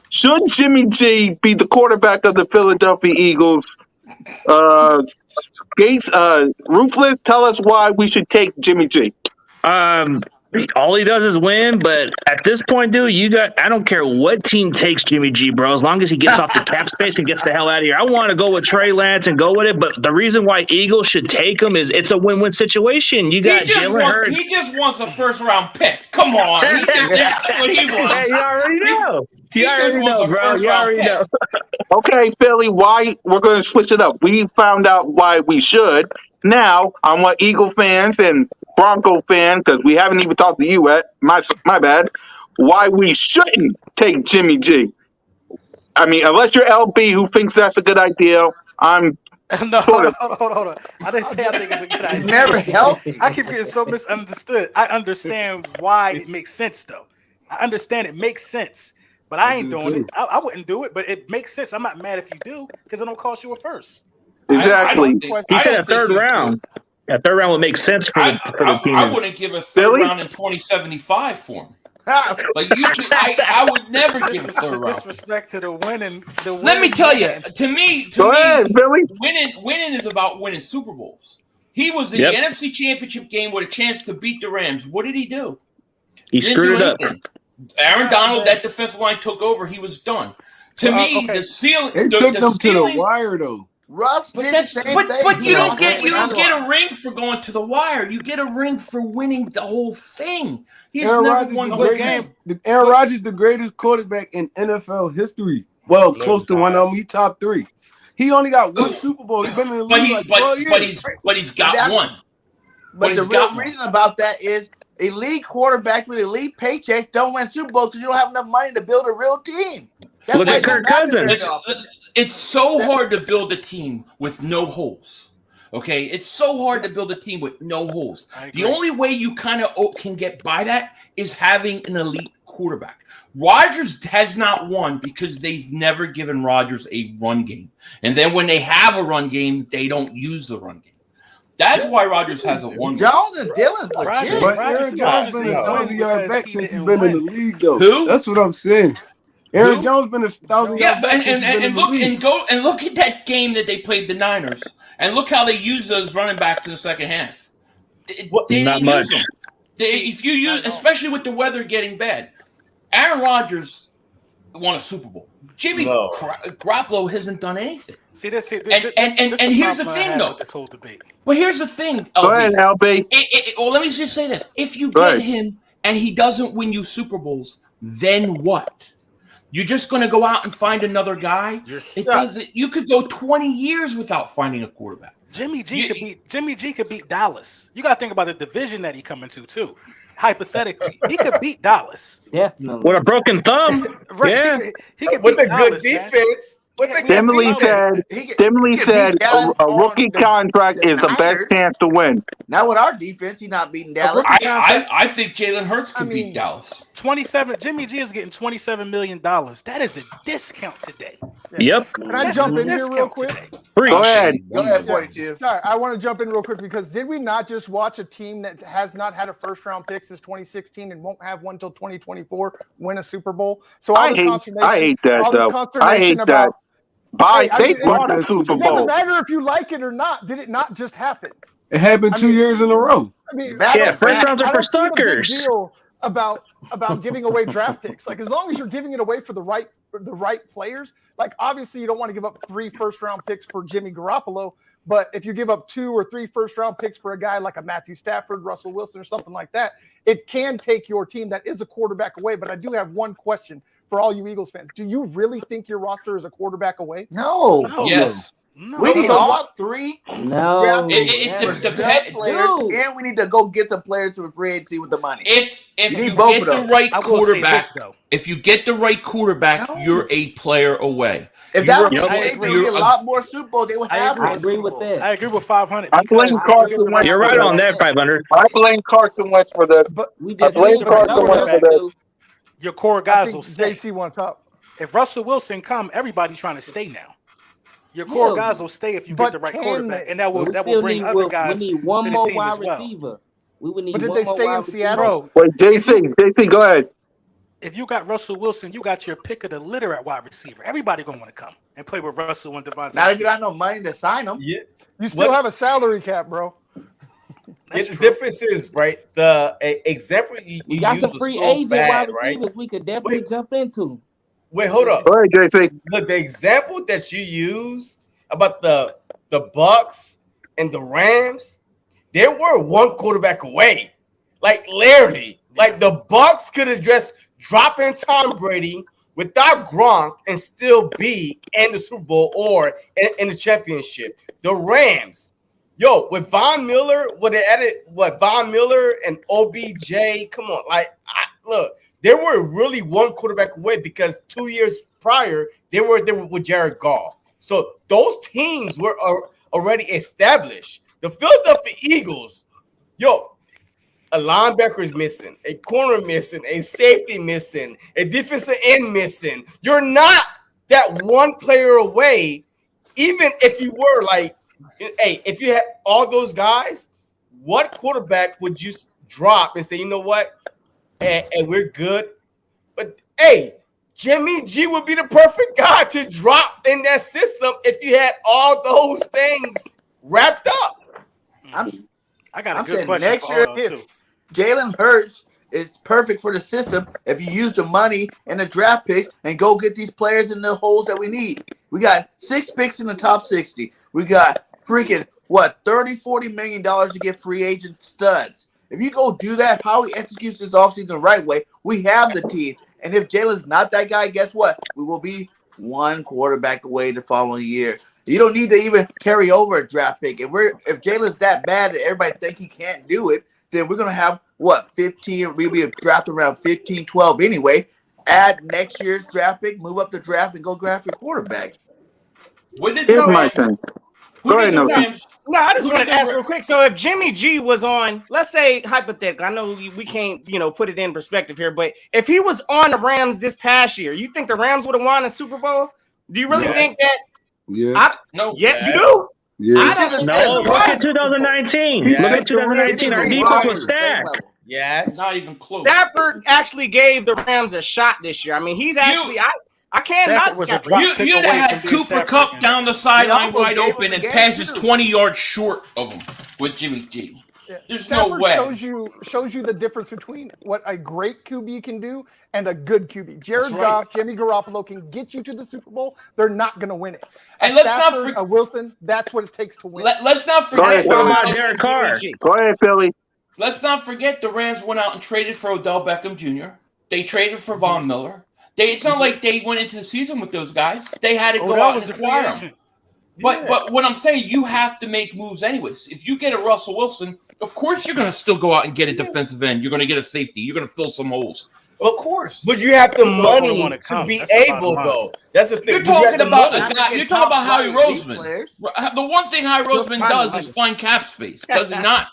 should Jimmy G be the quarterback of the Philadelphia Eagles? Gates, Ruthless, tell us why we should take Jimmy G. All he does is win, but at this point, dude, I don't care what team takes Jimmy G, bro, as long as he gets off the cap space and gets the hell out of here. I want to go with Trey Lance and go with it, but the reason why Eagles should take him is it's a win-win situation. You got Jalen Hurts. He just wants a first-round pick. Come on. That's what he wants. Hey, you already know. You already know, bro. You already know. Okay, Philly, why we're going to switch it up. We found out why we should. Now, I want Eagle fans and Bronco fan, because we haven't even talked to you yet. My bad. Why we shouldn't take Jimmy G. I mean, unless you're LB who thinks that's a good idea, I'm No, sort of. hold on. I didn't say I think it's a good idea. He's never healthy. I keep getting so misunderstood. I understand why it makes sense, though. I understand it makes sense, but I ain't doing it. I wouldn't do it, but it makes sense. I'm not mad if you do, because it don't cost you a first. Exactly. He said a third round. A third round would make sense for the team. I wouldn't give a third round in 2075 for him. But I would never give a third round. Disrespect to the winning. Let me tell you, to me, winning is about winning Super Bowls. He was in the NFC Championship game with a chance to beat the Rams. What did he do? He screwed it up. Aaron Donald, that defensive line took over. He was done. To me, the ceiling. They took them to the wire, though. Russ but did the same thing. But you don't get a ring for going to the wire. You get a ring for winning the whole thing. He's never won the game. Aaron Rodgers, the greatest quarterback in NFL history. Well, close to one of them. He top 3. He only got one Super Bowl. He's been in the league but he's got one. But the real reason about that is elite quarterbacks with elite paychecks don't win Super Bowls because you don't have enough money to build a real team. Look at Kirk Cousins. It's so hard to build a team with no holes. Okay, it's so hard to build a team with no holes. The only way you kind of can get by that is having an elite quarterback. Rodgers has not won because they've never given Rodgers a run game. And then when they have a run game, they don't use the run game. That's why Rodgers hasn't won. Jones and Dylan's legit. But Aaron Jones been 1,000-yard back since he's been in the league, though. Who? That's what I'm saying. Aaron Jones been 1,000 yards back and look at that game that they played the Niners, and look how they use those running backs in the second half. They not much. If you use, especially with the weather getting bad, Aaron Rodgers won a Super Bowl. Jimmy Garoppolo hasn't done anything. See this, and here's the thing, though. This whole debate. Well, here's the thing. LB. Go ahead, LB. Well, let me just say this: if you get him and he doesn't win you Super Bowls, then what? You're just going to go out and find another guy? It doesn't. You could go 20 years without finding a quarterback. Jimmy G could beat Dallas. You got to think about the division that he coming to too. Hypothetically, he could beat Dallas. Definitely. With a broken thumb. Right. Yeah. He could with a good defense. Dimly said a rookie contract is the best chance to win. Now with our defense, he's not beating Dallas. I think Jalen Hurts could beat Dallas. 27. Jimmy G is getting $27 million. That is a discount today. Yep. Can I jump in here real quick? Go ahead. Go ahead, 42. Sorry, I want to jump in real quick because did we not just watch a team that has not had a first-round pick since 2016 and won't have one until 2024 win a Super Bowl? So I hate that, though. I hate that. They bought a Super Bowl. It doesn't matter if you like it or not. Did it not just happen? It happened 2 years in a row. I mean, first rounds are for suckers. Deal about giving away draft picks. Like as long as you're giving it away for the right players. Like obviously you don't want to give up 3 first-round picks for Jimmy Garoppolo, but if you give up 2 or 3 first-round picks for a guy like a Matthew Stafford, Russell Wilson, or something like that, it can take your team that is a quarterback away. But I do have one question for all you Eagles fans. Do you really think your roster is a quarterback away? No. Yes. No. We need all 3. No. It depends. Players, and we need to go get some players to free agency with the money. If you get the right quarterback, if you get the right quarterback, you're a player away. If that was the case, they would get a lot more Super Bowls. They would have. I agree with that. I agree with 500. I blame Carson Wentz. You're right on that, 500. I blame Carson Wentz for this. But I blame Carson Wentz for this. Your core guys will stay. JC wants up. If Russell Wilson come, everybody's trying to stay now. Your core guys will stay if you get the right quarterback, and that will bring other guys to the team as well. Receiver. We would need but did one they more stay in wide Seattle? receiver. Wait, JC, go ahead. If you got Russell Wilson, you got your pick of the litter at wide receiver. Everybody gonna want to come and play with Russell and Devontae. Now if you got no money to sign them, you still have a salary cap, bro. The difference is right. The example you got some free agent wide receivers right? we could definitely jump into. Wait, hold up. Go ahead, JC. Look, the example that you use about the Bucks and the Rams, they were one quarterback away. Like literally, like the Bucks could have just dropped in Tom Brady without Gronk and still be in the Super Bowl or in the championship. The Rams, with Von Miller, would they added Von Miller and OBJ? Come on, look, they were really one quarterback away because 2 years prior they were with Jared Goff. So those teams were already established. The Philadelphia Eagles, a linebacker is missing, a corner missing, a safety missing, a defensive end missing. You're not that one player away, even if you were like, hey, if you had all those guys, what quarterback would you drop and say, you know what? and we're good. But hey, Jimmy G would be the perfect guy to drop in that system if you had all those things wrapped up. I got a I'm good saying question next for year, all too. Jalen Hurts is perfect for the system if you use the money and the draft picks and go get these players in the holes that we need. We got 6 picks in the top 60. We got freaking, $30-40 million to get free agent studs. If you go do that, how he executes this offseason the right way, we have the team. And if Jalen's not that guy, guess what? We will be one quarterback away the following year. You don't need to even carry over a draft pick. If Jalen's that bad and everybody think he can't do it, then we're gonna have 15? We'll be drafted around 15, 12 anyway. Add next year's draft pick, move up the draft, and go draft your quarterback. Here's my thing. Go ahead, Nelson. No, I just wanted to ask real quick. So if Jimmy G was on, let's say hypothetical, I know we can't, put it in perspective here, but if he was on the Rams this past year, you think the Rams would have won a Super Bowl? Do you really think that? Yeah. No. Yeah, you do? Yeah. I don't No, look at 2019. Yes. Look at 2019. Our defense was stacked. Yes. Not even close. Stafford actually gave the Rams a shot this year. I mean, he's actually I can't not was a drop You'd pick have away had from being Cooper Stafford Kupp again. down the sideline almost wide gave him open the and game, passes too. 20 yards short of him with Jimmy G. Yeah. There's Stafford no way. shows you the difference between what a great QB can do and a good QB. Jared That's right. Goff, Jimmy Garoppolo can get you to the Super Bowl. They're not going to win it. And let's not Stafford, forget. Wilson, that's what it takes to win. Let's not Go ahead, forget. Philly. What about Derek Carr? Go ahead, Philly. Let's not forget the Rams went out and traded for Odell Beckham Jr. They traded for Von Miller. It's not like they went into the season with those guys. They had to go Odell out was and the free acquire them. agent. But what I'm saying, you have to make moves anyways. If you get a Russell Wilson, of course you're going to still go out and get a defensive end. You're going to get a safety. You're going to fill some holes. Of course. But you have the money wanna to come. be That's the bottom able, line. though. That's the thing. You're You have talking the about money. a guy. You're talking about Howie Roseman. Players. The one thing Howie Roseman does is find cap space, does he not?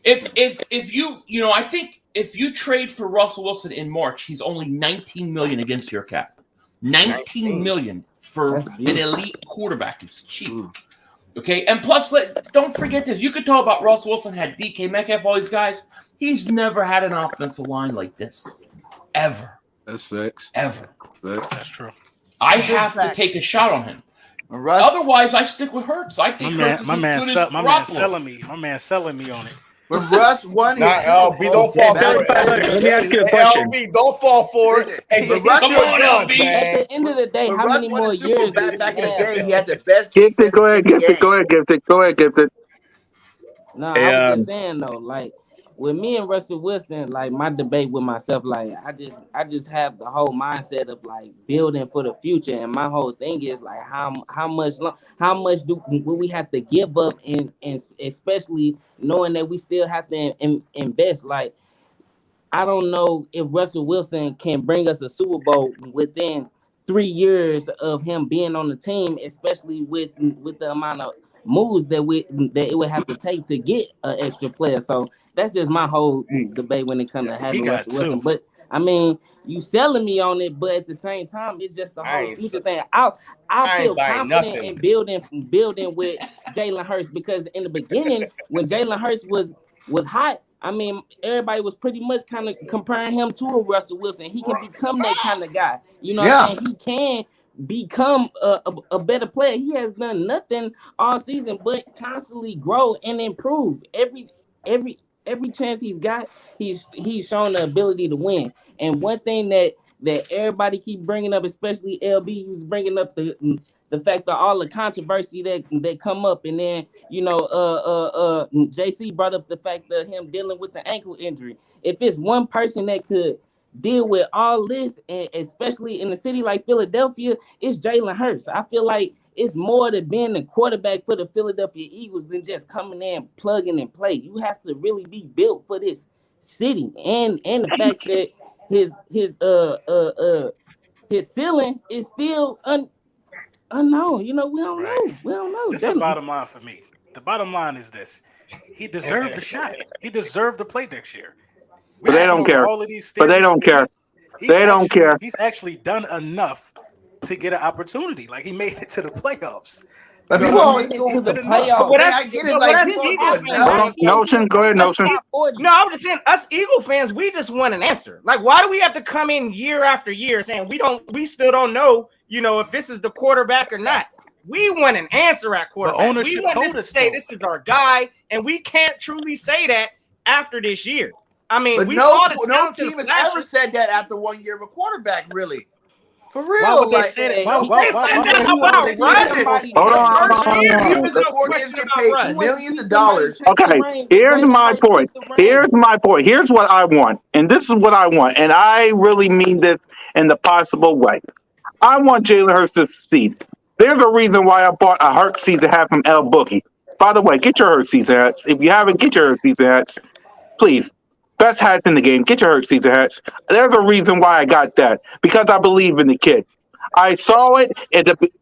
If you I think if you trade for Russell Wilson in March, he's only $19 million against your cap. $19 million for an elite quarterback is cheap. Okay, and plus, don't forget this. You could talk about Russell Wilson had DK Metcalf, all these guys. He's never had an offensive line like this, ever. That's facts. Ever. That's true. I have to take a shot on him. Russ, Otherwise, I stick with Hurts. I think Hurts is as good as Garoppolo. My man selling me on it. when Russ won his Nah, LB, don't fall for it. Let me ask you a question. LB, don't fall for it. And just Come get on, it done, LB. man. At the end of the day, When how Russ many won more the Super Bowl years? back in the day, he had the best Gifted, defense go ahead, in the Gifted. game. Go ahead, Gifted. Go ahead, Gifted. No, I was just saying though, like with me and Russell Wilson, like my debate with myself, like I just have the whole mindset of like building for the future, and my whole thing is like how much will we have to give up, and especially knowing that we still have to invest. Like I don't know if Russell Wilson can bring us a Super Bowl within 3 years of him being on the team, especially with the amount of moves that it would have to take to get an extra player. So that's just my whole debate when it comes to having Russell Wilson. But I mean, you selling me on it, but at the same time, it's just the whole future thing. I feel confident in building with Jalen Hurts, because in the beginning, when Jalen Hurts was hot, I mean, everybody was pretty much kind of comparing him to a Russell Wilson. He can become that kind of guy. You know what I'm saying? He can become a better player. He has done nothing all season but constantly grow and improve. Every chance he's got, he's shown the ability to win. And one thing that everybody keep bringing up, especially LB, who's bringing up the fact that all the controversy that come up, and then JC brought up the fact of him dealing with the ankle injury. If it's one person that could deal with all this, and especially in a city like Philadelphia, it's Jalen Hurts. I feel like it's more to being the quarterback for the Philadelphia Eagles than just coming in, plugging and play. You have to really be built for this city, and the fact that his ceiling is still unknown. You know, we don't know. That's the bottom line for me. The bottom line is this: he deserved the shot. He deserved to play next year. But they don't care. But they don't care. They don't care. He's actually done enough to get an opportunity. Like he made it to the playoffs. But people always go to the the playoffs. But I get it. Like people are going Hold on, Notion, go ahead, Notion. No, I'm just saying, us Eagle fans, we just want an answer. Like, why do we have to come in year after year saying we still don't know, if this is the quarterback or not? We want an answer at quarterback. But ownership we want told this to us say so. this is our guy, and we can't truly say that after this year. I mean, But we no saw the team talented has flashes. ever said that after 1 year of a quarterback, really. For real. Why would they like, say that? Hold on. Even the coordinators get paid millions of dollars. Okay, here's my point. Here's my point. Here's what I want. And this is what I want. And I really mean this in the possible way. I want Jalen Hurts to succeed. There's a reason why I bought a Hurts season hat from L Boogie. By the way, get your Hurts season hats. If you haven't, get your Hurts season hats. Please. Best hats in the game. Get your Hurts season hats. There's a reason why I got that. Because I believe in the kid. I saw it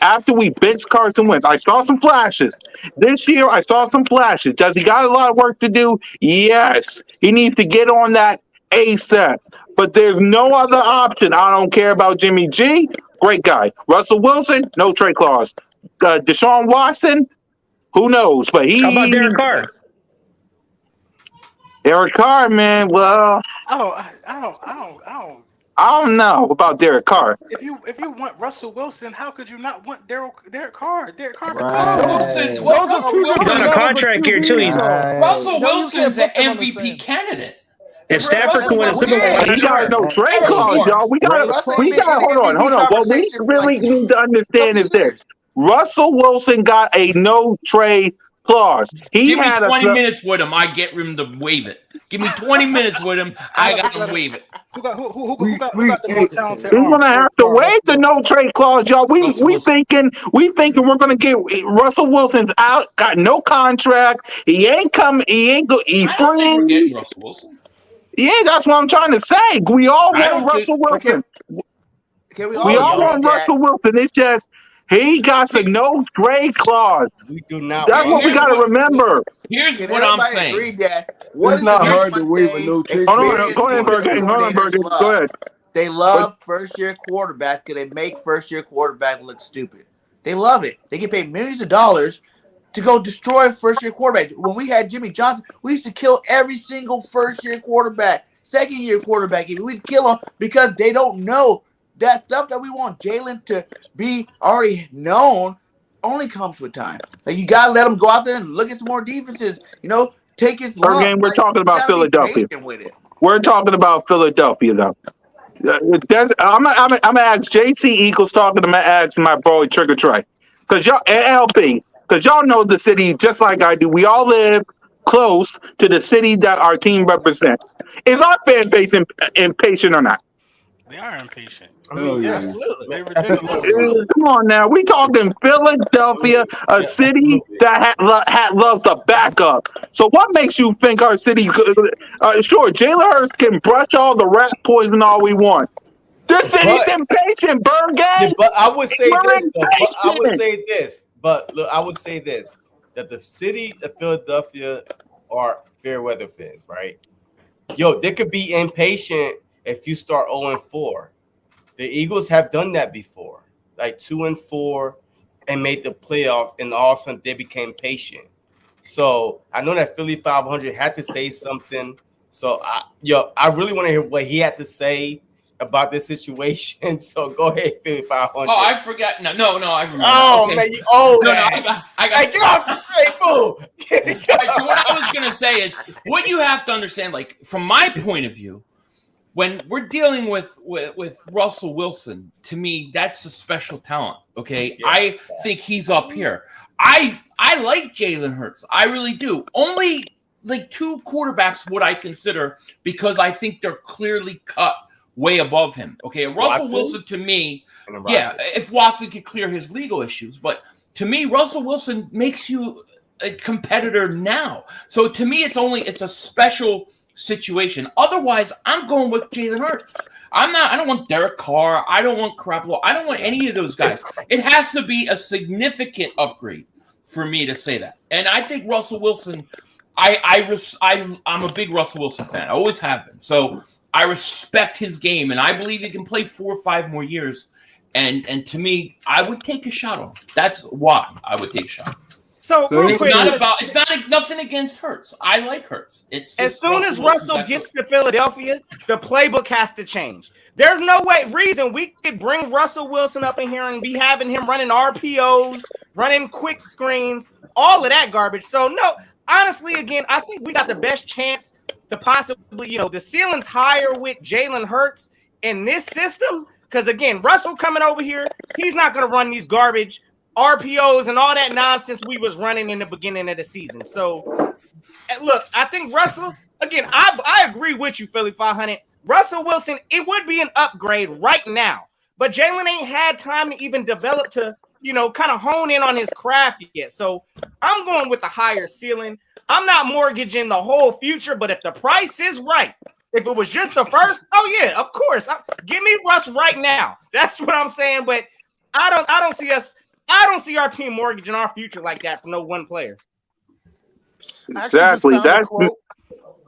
after we benched Carson Wentz. I saw some flashes. This year, I saw some flashes. Does he got a lot of work to do? Yes. He needs to get on that ASAP. But there's no other option. I don't care about Jimmy G. Great guy. Russell Wilson, no trade clause. Deshaun Watson, who knows? But How about Derek Carr? Derek Carr, man. Well, I don't know about Derek Carr. If you want Russell Wilson, how could you not want Derek Carr? Derek Carr. Russell He's on a contract here too. Russell Wilson's an MVP candidate. If Stafford can win a Super Bowl, he got no trade clause, y'all. We got hold on. What we really need to understand is this: Russell Wilson got a no trade clause. Give me 20 minutes with him. I get him to waive it. Give me 20 minutes with him. I got him waive it. Who got the more talented? He's gonna have to waive the no trade clause, y'all. We thinking we're gonna get Russell Wilson's out, got no contract. He ain't coming. He free. We're getting Russell Wilson. Yeah, that's what I'm trying to say. We all want Russell Wilson. We all want Russell Wilson. It's just he got a no trade clause. We do not. That's what we got to remember. Here's what I'm saying. It's not hard to waive a no trade. Go ahead, Bergen. Go ahead. They love first-year quarterbacks because they make first-year quarterback look stupid. They love it. They get paid millions of dollars to go destroy first-year quarterback. When we had Jimmy Johnson, we used to kill every single first-year quarterback, second-year quarterback. We'd kill them because they don't know that stuff that we want Jalen to be already known only comes with time. Like, you got to let him go out there and look at some more defenses, take his lumps. Again, we're talking about Philadelphia. We're talking about Philadelphia, though. I'm gonna ask JC Eagles talking. I'm gonna ask my boy Trigger Trey, because y'all and LP, because y'all know the city just like I do. We all live close to the city that our team represents. Is our fan base impatient or not? They are impatient. Absolutely. Come on now, we talking Philadelphia, a city that loves the backup. So what makes you think our city? Sure, Jalen Hurts can brush all the rat poison all we want. This city's impatient, Bergen. Yeah, but I would say this. That the city of Philadelphia are fair weather fans, right? Yo, they could be impatient if you start 0-4. The Eagles have done that before, like 2-4, and made the playoffs, and all of a sudden they became patient. So I know that Philly 500 had to say something. So I really want to hear what he had to say about this situation. So go ahead, Philly 500. Oh, I forgot. No, I remember. Oh, okay. man, you old. No, I got. Get off the same move. Right, so what I was gonna say is, what you have to understand, like from my point of view, when we're dealing with Russell Wilson, to me, that's a special talent. Okay, yeah, I think he's up here. I like Jalen Hurts. I really do. Only like two quarterbacks would I consider because I think they're clearly cut way above him. Okay, Russell Wilson to me, yeah, if Watson could clear his legal issues, but to me, Russell Wilson makes you a competitor now. So to me, it's a special situation. Otherwise, I'm going with Jalen Hurts. I don't want Derek Carr. I don't want Garoppolo. I don't want any of those guys. It has to be a significant upgrade for me to say that. And I think Russell Wilson, I'm a big Russell Wilson fan. I always have been. So I respect his game, and I believe he can play 4 or 5 more years. And to me, I would take a shot on him. That's why I would take a shot. So it's not nothing against Hurts. I like Hurts. It's as soon as Russell gets to Philadelphia, the playbook has to change. There's no reason we could bring Russell Wilson up in here and be having him running RPOs, running quick screens, all of that garbage. So no, honestly, again, I think we got the best chance to possibly, the ceiling's higher with Jalen Hurts in this system. Because again, Russell coming over here, he's not going to run these garbage RPOs and all that nonsense we was running in the beginning of the season. So, look, I think Russell, again, I agree with you, Philly 500. Russell Wilson, it would be an upgrade right now. But Jalen ain't had time to even develop to, kind of hone in on his craft yet. So I'm going with the higher ceiling. I'm not mortgaging the whole future, but if the price is right, if it was just the first, oh yeah, of course. Give me Russ right now. That's what I'm saying. But I don't see our team mortgaging our future like that for no one player. Exactly.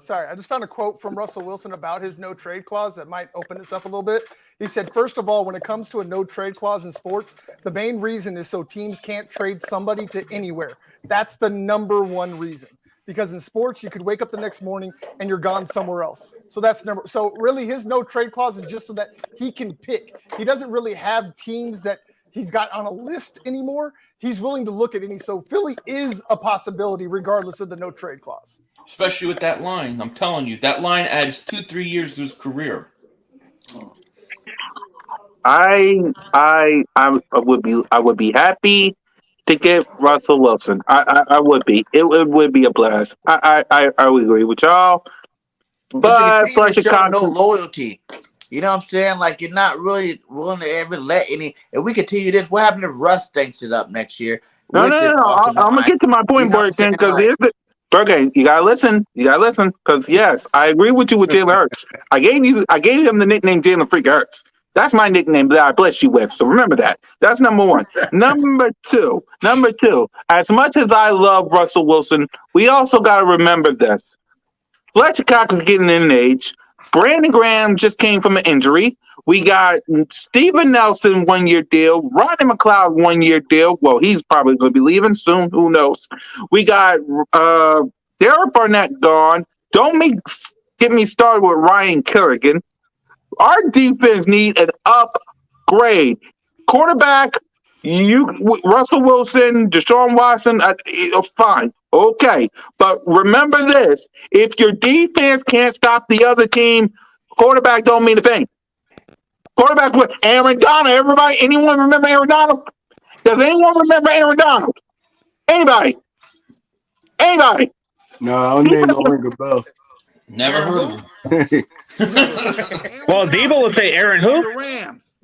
I just found a quote from Russell Wilson about his no trade clause that might open this up a little bit. He said, first of all, when it comes to a no trade clause in sports, the main reason is so teams can't trade somebody to anywhere. That's the number one reason. Because in sports, you could wake up the next morning and you're gone somewhere else. So really his no trade clause is just so that he can pick. He doesn't really have teams that he's got on a list anymore. He's willing to look at any. So Philly is a possibility regardless of the no trade clause. Especially with that line. I'm telling you, that line adds 2-3 years to his career. I would be happy to get Russell Wilson. I would be. It would be a blast. I would agree with y'all. But you show no loyalty. You know what I'm saying? Like, you're not really willing to ever let any. If we continue this, what happened if Russ stinks it up next year? No. I'm gonna get to my point, Burton, because okay, you gotta listen. Because yes, I agree with you with Jalen Hurts. I gave him the nickname Jalen Freak Hurts. That's my nickname that I bless you with. So remember that. That's number one. Number two. As much as I love Russell Wilson, we also got to remember this. Fletcher Cox is getting in age. Brandon Graham just came from an injury. We got Steven Nelson 1-year deal. Rodney McLeod 1-year deal. Well, he's probably going to be leaving soon. Who knows? We got Derek Barnett gone. Don't get me started with Ryan Kerrigan. Our defense need an upgrade. Quarterback, Russell Wilson, Deshaun Watson, fine. Okay. But remember this. If your defense can't stop the other team, quarterback don't mean a thing. Quarterback with Aaron Donald. Anyone remember Aaron Donald? Does anyone remember Aaron Donald? Anybody? No, name don't ring a bell. Never heard of him. Well, Debo would say Aaron who? The Rams.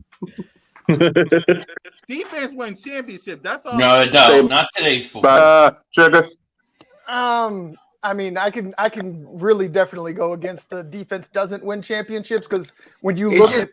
Defense win championship. That's all. No, it does. Not today's football. Sugar. I mean, I can really definitely go against the defense doesn't win championships, because when you look at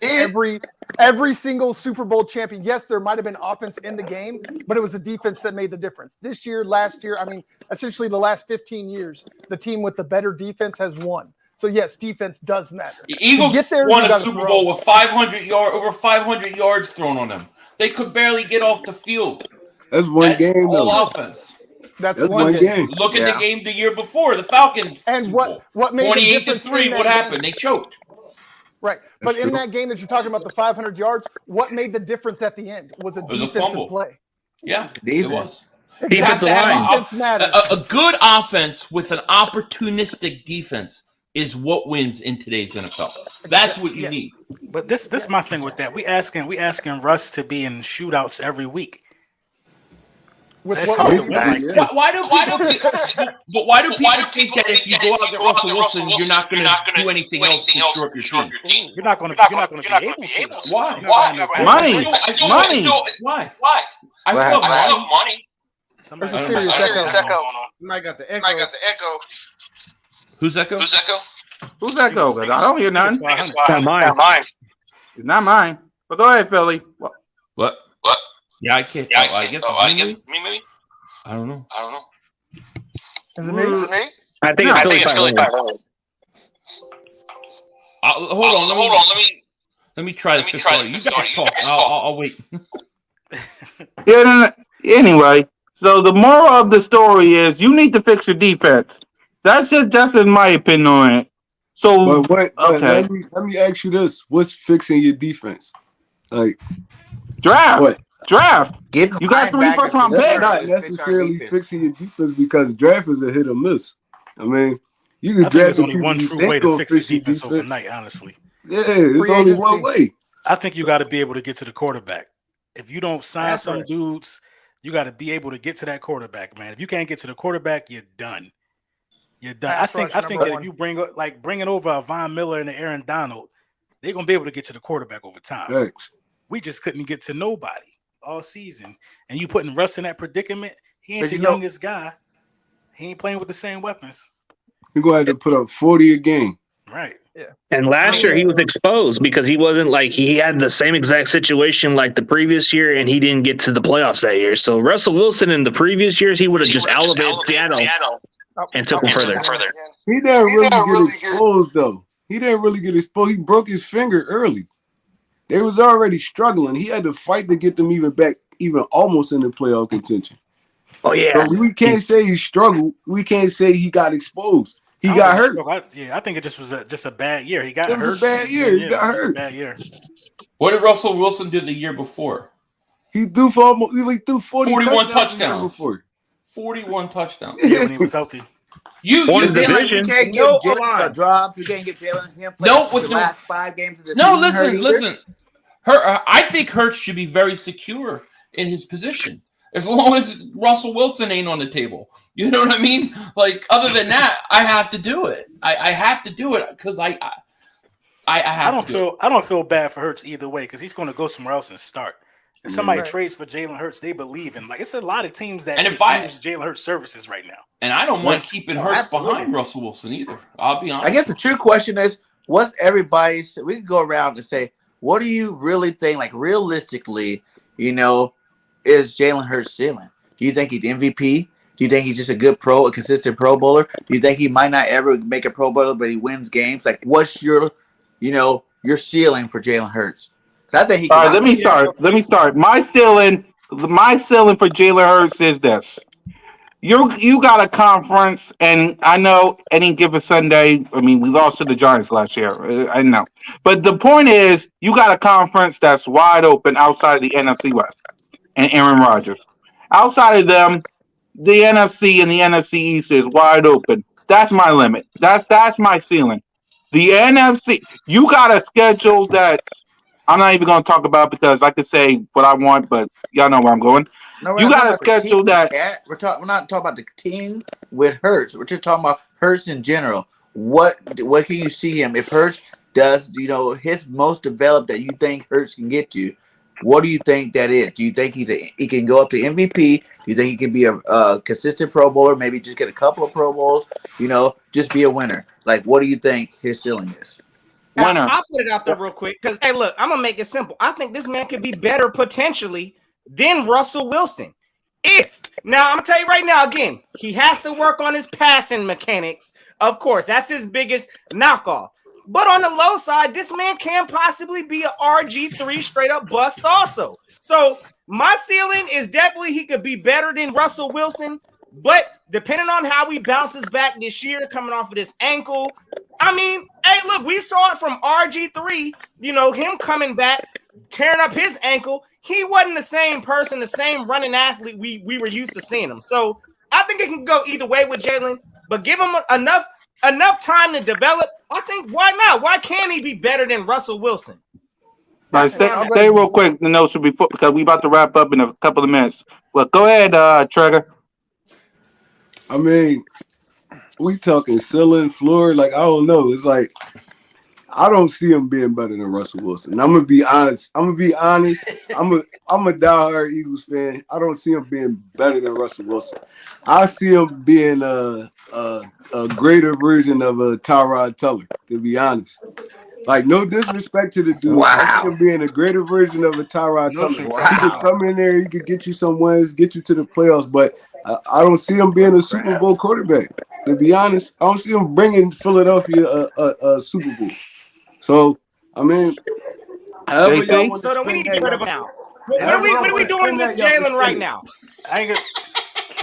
every single Super Bowl champion, yes, there might have been offense in the game, but it was the defense that made the difference. This year, last year, I mean, essentially the last 15 years, the team with the better defense has won. So yes, defense does matter. The Eagles won a Super Bowl with over 500 yards thrown on them. They could barely get off the field. That's one game. All offense. That's one game. Look at the game the year before, the Falcons. And what made 28-3? What happened? They choked. Right, but in that game that you're talking about, the 500 yards, what made the difference at the end was a defensive play. Yeah, it was. Defensive line. A good offense with an opportunistic defense is what wins in today's NFL. That's what you need. But this is my thing with that. We asking Russ to be in shootouts every week. Why do people think that if you go out and get Russell Wilson, you're not going to do anything else to shore up your team? You're not going to be able to. Why? Money. Why? I still have money. There's a serious echo. I got the echo. Who's echo? Who's echo? I don't hear none. It's not mine. It's not mine. But go ahead, Philly. What? Yeah, I can't. I guess me. I don't know. Is it me? I think it's Philly. Hold on. Let me try to fix all you guys talk. I'll wait. Yeah. Anyway, so the moral of the story is you need to fix your defense. That's in my opinion on it. So But okay, let me ask you this: what's fixing your defense? Like draft. what? Getting You got 3 linebackers first-round to That's picks. start not is fix our necessarily defense. fixing your defense because draft is a hit or miss. I mean, you can I think draft there's the only people one you true think way to gonna fix a fix your defense defense. overnight, honestly. Yeah, it's Free only one agency. way. I think you got to be able to get to the quarterback. If you don't sign That's some right. dudes, you got to be able to get to that quarterback, man. If you can't get to the quarterback, you're done. You're done. Pass I rush think number that one. if you bringing over a Von Miller and an Aaron Donald, they're gonna be able to get to the quarterback over time. Thanks. We just couldn't get to nobody all season. And you putting Russ in that predicament, he ain't But the you know- youngest guy. He ain't playing with the same weapons. You're gonna have to put up 40 a game. Right. And last year he was exposed because he wasn't like he had the same exact situation like the previous year, and he didn't get to the playoffs that year. So Russell Wilson in the previous years he would have just elevated Seattle and took him further. He didn't really get exposed though. He didn't really get exposed. He broke his finger early. They was already struggling. He had to fight to get them even almost in the playoff contention. Oh yeah. So we can't say he struggled. We can't say he got exposed. He I got don't hurt. think I think it just was just a bad year. He got It hurt. was a bad year. He got it was a hurt. bad year. What did Russell Wilson do the year before? He threw for almost. He threw 41 touchdowns touchdowns. before. 41 touchdowns. Yeah, when he was healthy. You Like, we division. can't give Jalen a drop. We can't give Jalen him play No, the with the- last 5 games of the no. season. Listen. I think Hurts should be very secure in his position as long as Russell Wilson ain't on the table. You know what I mean? Like other than that, I have to do it. I have to do it because I don't feel bad for Hurts either way because he's going to go somewhere else and start. If somebody trades for Jalen Hurts, they believe in. Like it's a lot of teams that use Jalen Hurts services right now. And I don't mind keeping Hurts behind Russell Wilson either. I'll be honest. I guess the true question is, what's everybody's? We can go around and say, what do you really think? Like realistically, is Jalen Hurts ceiling? Do you think he's MVP? Do you think he's just a consistent Pro Bowler? Do you think he might not ever make a Pro Bowler, but he wins games? Like, what's your ceiling for Jalen Hurts? I think he. All right, let me start. My ceiling for Jalen Hurts is this. You got a conference, and I know any given Sunday. I mean, we lost to the Giants last year. I know, but the point is, you got a conference that's wide open outside of the NFC West and Aaron Rodgers. Outside of them, the NFC and the NFC East is wide open. That's my limit. That's my ceiling. The NFC, you got a schedule that I'm not even going to talk about because I could say what I want, but y'all know where I'm going. No, you got a schedule that we're not talking about the team with Hurts. We're just talking about Hurts in general. What can you see him if Hurts does his most developed that you think Hurts can get to? What do you think that is? Do you think he can go up to MVP? Do you think he can be a consistent Pro Bowler? Maybe just get a couple of Pro Bowls? Just be a winner. Like, what do you think his ceiling is? Winner. I'll put it out there real quick because, hey, look, I'm going to make it simple. I think this man could be better potentially than Russell Wilson. Now, I'm going to tell you right now, again, he has to work on his passing mechanics. Of course, that's his biggest knockoff. But on the low side, this man can possibly be an RG3 straight up bust also. So my ceiling is definitely he could be better than Russell Wilson. But depending on how he bounces back this year, coming off of this ankle, I mean, hey, look, we saw it from RG3, him coming back, tearing up his ankle. He wasn't the same person, the same running athlete we were used to seeing him. So I think it can go either way with Jalen, but give him enough time to develop. I think why not? Why can't he be better than Russell Wilson? All right, stay real quick. The notes should be because we about to wrap up in a couple of minutes. Well, go ahead, Trigger. I mean, we talking ceiling, floor. Like, I don't know. It's like I don't see him being better than Russell Wilson. I'm gonna be honest. I'm a diehard Eagles fan. I don't see him being better than Russell Wilson. I see him being a greater version of a Tyrod Taylor. To be honest, like no disrespect to the dude. Wow. I see him being a greater version of a Tyrod Taylor. Wow. He could come in there. He could get you some wins, get you to the playoffs, but I don't see him being a Super Bowl quarterback. To be honest, I don't see him bringing Philadelphia a Super Bowl. So, I mean, They see? So then we need to get rid of him now. What are we doing with Jalen right now? I ain't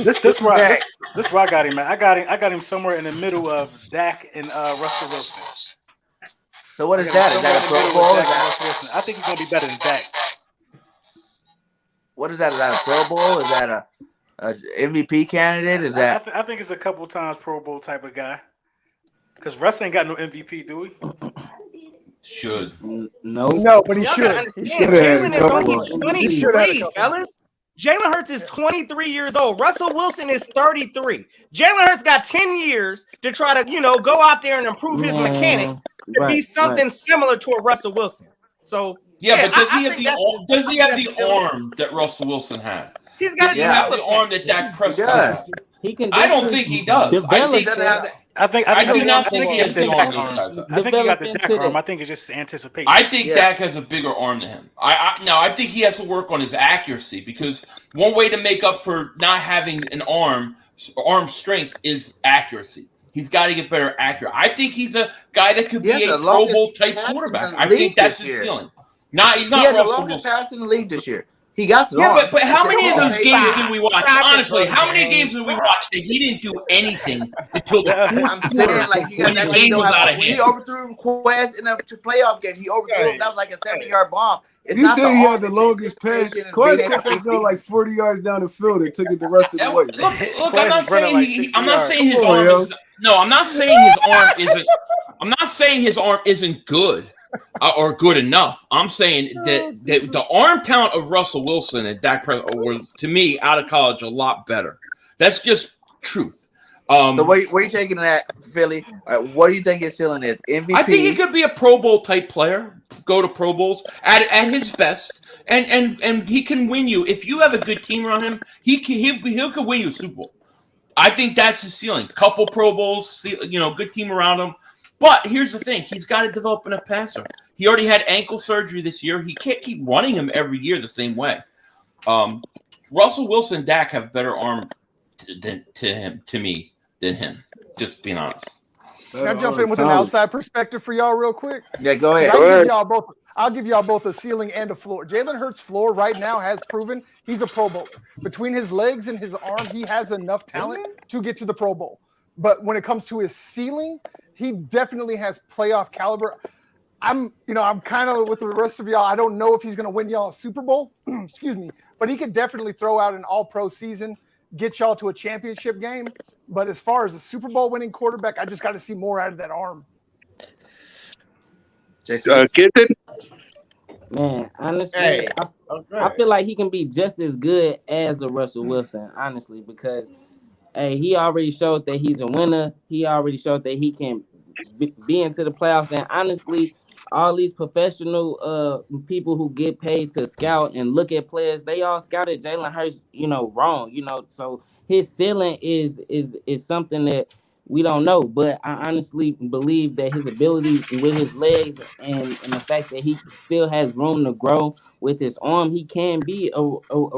this where I got him, man. I got him somewhere in the middle of Dak and Russell Wilson. So what is that? Is that a Pro Bowl? I think he's gonna be better than Dak. What is that? Is that a Pro Bowl? Is that a MVP candidate? Is that? I think it's a couple times Pro Bowl type of guy. Because Russ ain't got no MVP, do we? Should. No, but he should. He should have. Jalen is only 23, fellas. Jalen Hurts is 23 years old. Russell Wilson is 33. Jalen Hurts got 10 years to try to, go out there and improve his mechanics to be something similar to a Russell Wilson. So but does he have the arm that Russell Wilson had? He's got the arm that Dak Prescott has. I don't think he does. I do not think he has the arm those guys have. I think he got the Dak arm. I think it's just anticipation. I think Dak has a bigger arm than him. I think he has to work on his accuracy, because one way to make up for not having an arm strength is accuracy. He's got to get better accurate. I think he's a guy that could be a Pro Bowl type quarterback. I think that's his ceiling. He's not Russell Wilson. Pass in the league this year. He got some. Yeah, but how many of those games did we watch? Honestly, how many games did we watch that he didn't do anything until the fourth quarter when the game was out of hand? He overthrew Quest in a playoff game. He overthrew him. That was like a 70-yard bomb. You said he had the longest pass. Quest took that thing like 40 yards down the field and took it the rest of the way. Look, I'm not saying his arm is. No, I'm not saying his arm isn't. I'm not saying his arm isn't good. Or good enough. I'm saying that the arm talent of Russell Wilson and Dak Prescott were, to me, out of college, a lot better. That's just truth. So where are you taking that, Philly? What do you think his ceiling is? MVP? I think he could be a Pro Bowl type player, go to Pro Bowls at his best, and he can win you. If you have a good team around him, he could win you a Super Bowl. I think that's his ceiling. Couple Pro Bowls, good team around him. But here's the thing. He's got to develop a passer. He already had ankle surgery this year. He can't keep running him every year the same way. Russell Wilson and Dak have better arm to me than him, just being honest. Can I jump in with an outside perspective for y'all real quick? Yeah, go ahead. I'll give y'all both a ceiling and a floor. Jalen Hurts' floor right now has proven he's a Pro Bowler. Between his legs and his arm, he has enough talent to get to the Pro Bowl. But when it comes to his ceiling, he definitely has playoff caliber. I'm kind of with the rest of y'all. I don't know if he's going to win y'all a Super Bowl, excuse me, but he could definitely throw out an all-pro season, get y'all to a championship game. But as far as a Super Bowl winning quarterback, I just got to see more out of that arm. Man, honestly, I feel like he can be just as good as a Russell Wilson, honestly, because he already showed that he's a winner. He already showed that he can be into the playoffs. And honestly, all these professional people who get paid to scout and look at players, they all scouted Jalen Hurts, wrong. So his ceiling is something that we don't know. But I honestly believe that his ability with his legs and the fact that he still has room to grow with his arm, he can be a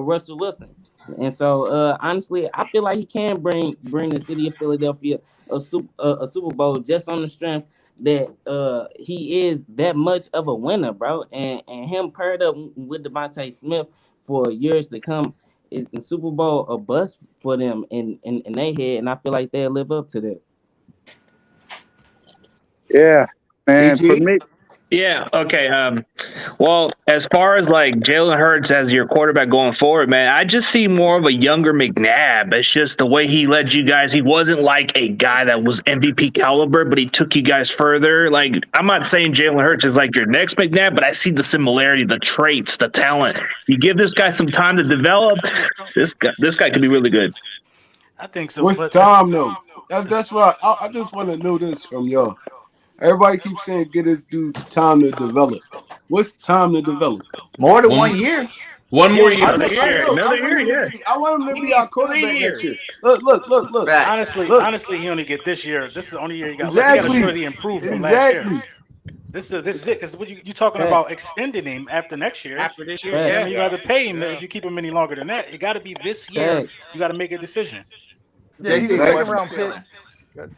Russell Wilson. And so, honestly, I feel like he can bring the city of Philadelphia a Super Bowl just on the strength that he is that much of a winner, bro. And him paired up with Devontae Smith for years to come is the Super Bowl a bust for them in their head, and I feel like they'll live up to that. Yeah, man. For me. Yeah. Okay. Well, as far as like Jalen Hurts as your quarterback going forward, man, I just see more of a younger McNabb. It's just the way he led you guys. He wasn't like a guy that was MVP caliber, but he took you guys further. Like, I'm not saying Jalen Hurts is like your next McNabb, but I see the similarity, the traits, the talent. You give this guy some time to develop. This guy could be really good. I think so. What's time though? That's why I just want to know this from y'all. Everybody keeps saying get this dude time to develop. What's time to develop? More than 1 year. One more year. Another year. I want him to be our quarterback next year. Look. Honestly, he only get this year. This is the only year he got. Exactly. He got to show he improved from last year. This is it. Because what you talking about extending him after next year? After this year, yeah. You got to pay him if you keep him any longer than that. It got to be this year. You got to make a decision. Yeah, he's a second round pick. Good.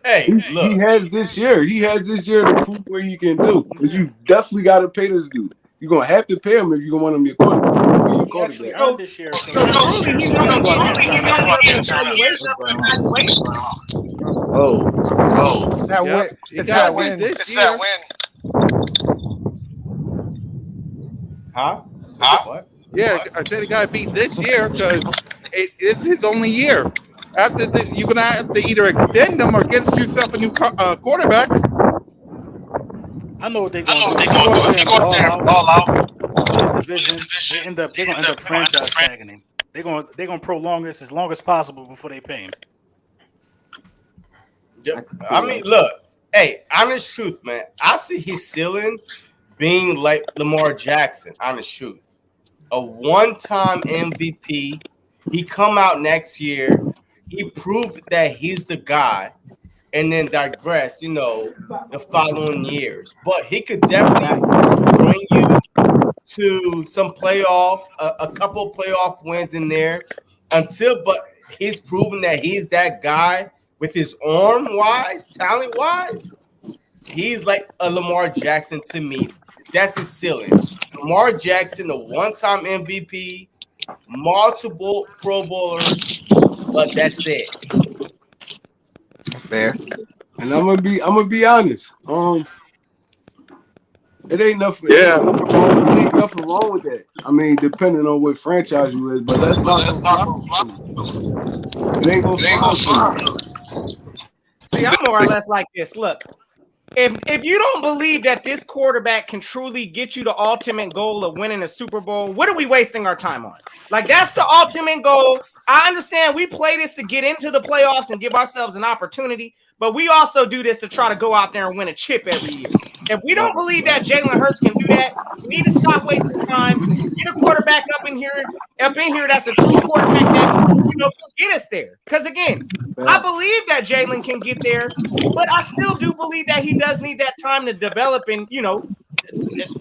Hey, he has this year. He has this year to prove what he can do. Because you definitely got to pay this dude. You're going to have to pay him if you're going to want him your quarterback. He actually earned this year. So truly, he's one of the evaluation. That Yep. win. He It's got that to win. this year. huh? What? Yeah, I said he got to beat this year because it's his only year. After this, you're gonna have to either extend him or get yourself a new quarterback. I know what they're going to do. If he go up there and ball out, win the division, they're going to end up franchise tagging him. They're going to prolong this as long as possible before they pay him. Yep. I mean, look, hey, honest truth, man. I see his ceiling being like Lamar Jackson. Honest truth, a one-time MVP. He come out next year. He proved that he's the guy, and then digress, the following years. But he could definitely bring you to some playoff, a couple playoff wins in there but he's proven that he's that guy with his arm-wise, talent-wise. He's like a Lamar Jackson to me. That's his ceiling. Lamar Jackson, a one-time MVP, multiple Pro Bowlers, but that's it. Fair. And I'm gonna be honest. It ain't nothing. Yeah. It ain't nothing wrong with that. I mean, depending on what franchise you is, but that's not. It ain't gonna fly. See, I'm more or less like this. Look, if you don't believe that this quarterback can truly get you the ultimate goal of winning a Super Bowl, what are we wasting our time on? Like, that's the ultimate goal. I understand we play this to get into the playoffs and give ourselves an opportunity, but we also do this to try to go out there and win a chip every year. If we don't believe that Jalen Hurts can do that, we need to stop wasting time. Get a quarterback up in here that's a true quarterback that can get us there. Because again, I believe that Jalen can get there, but I still do believe that he does need that time to develop and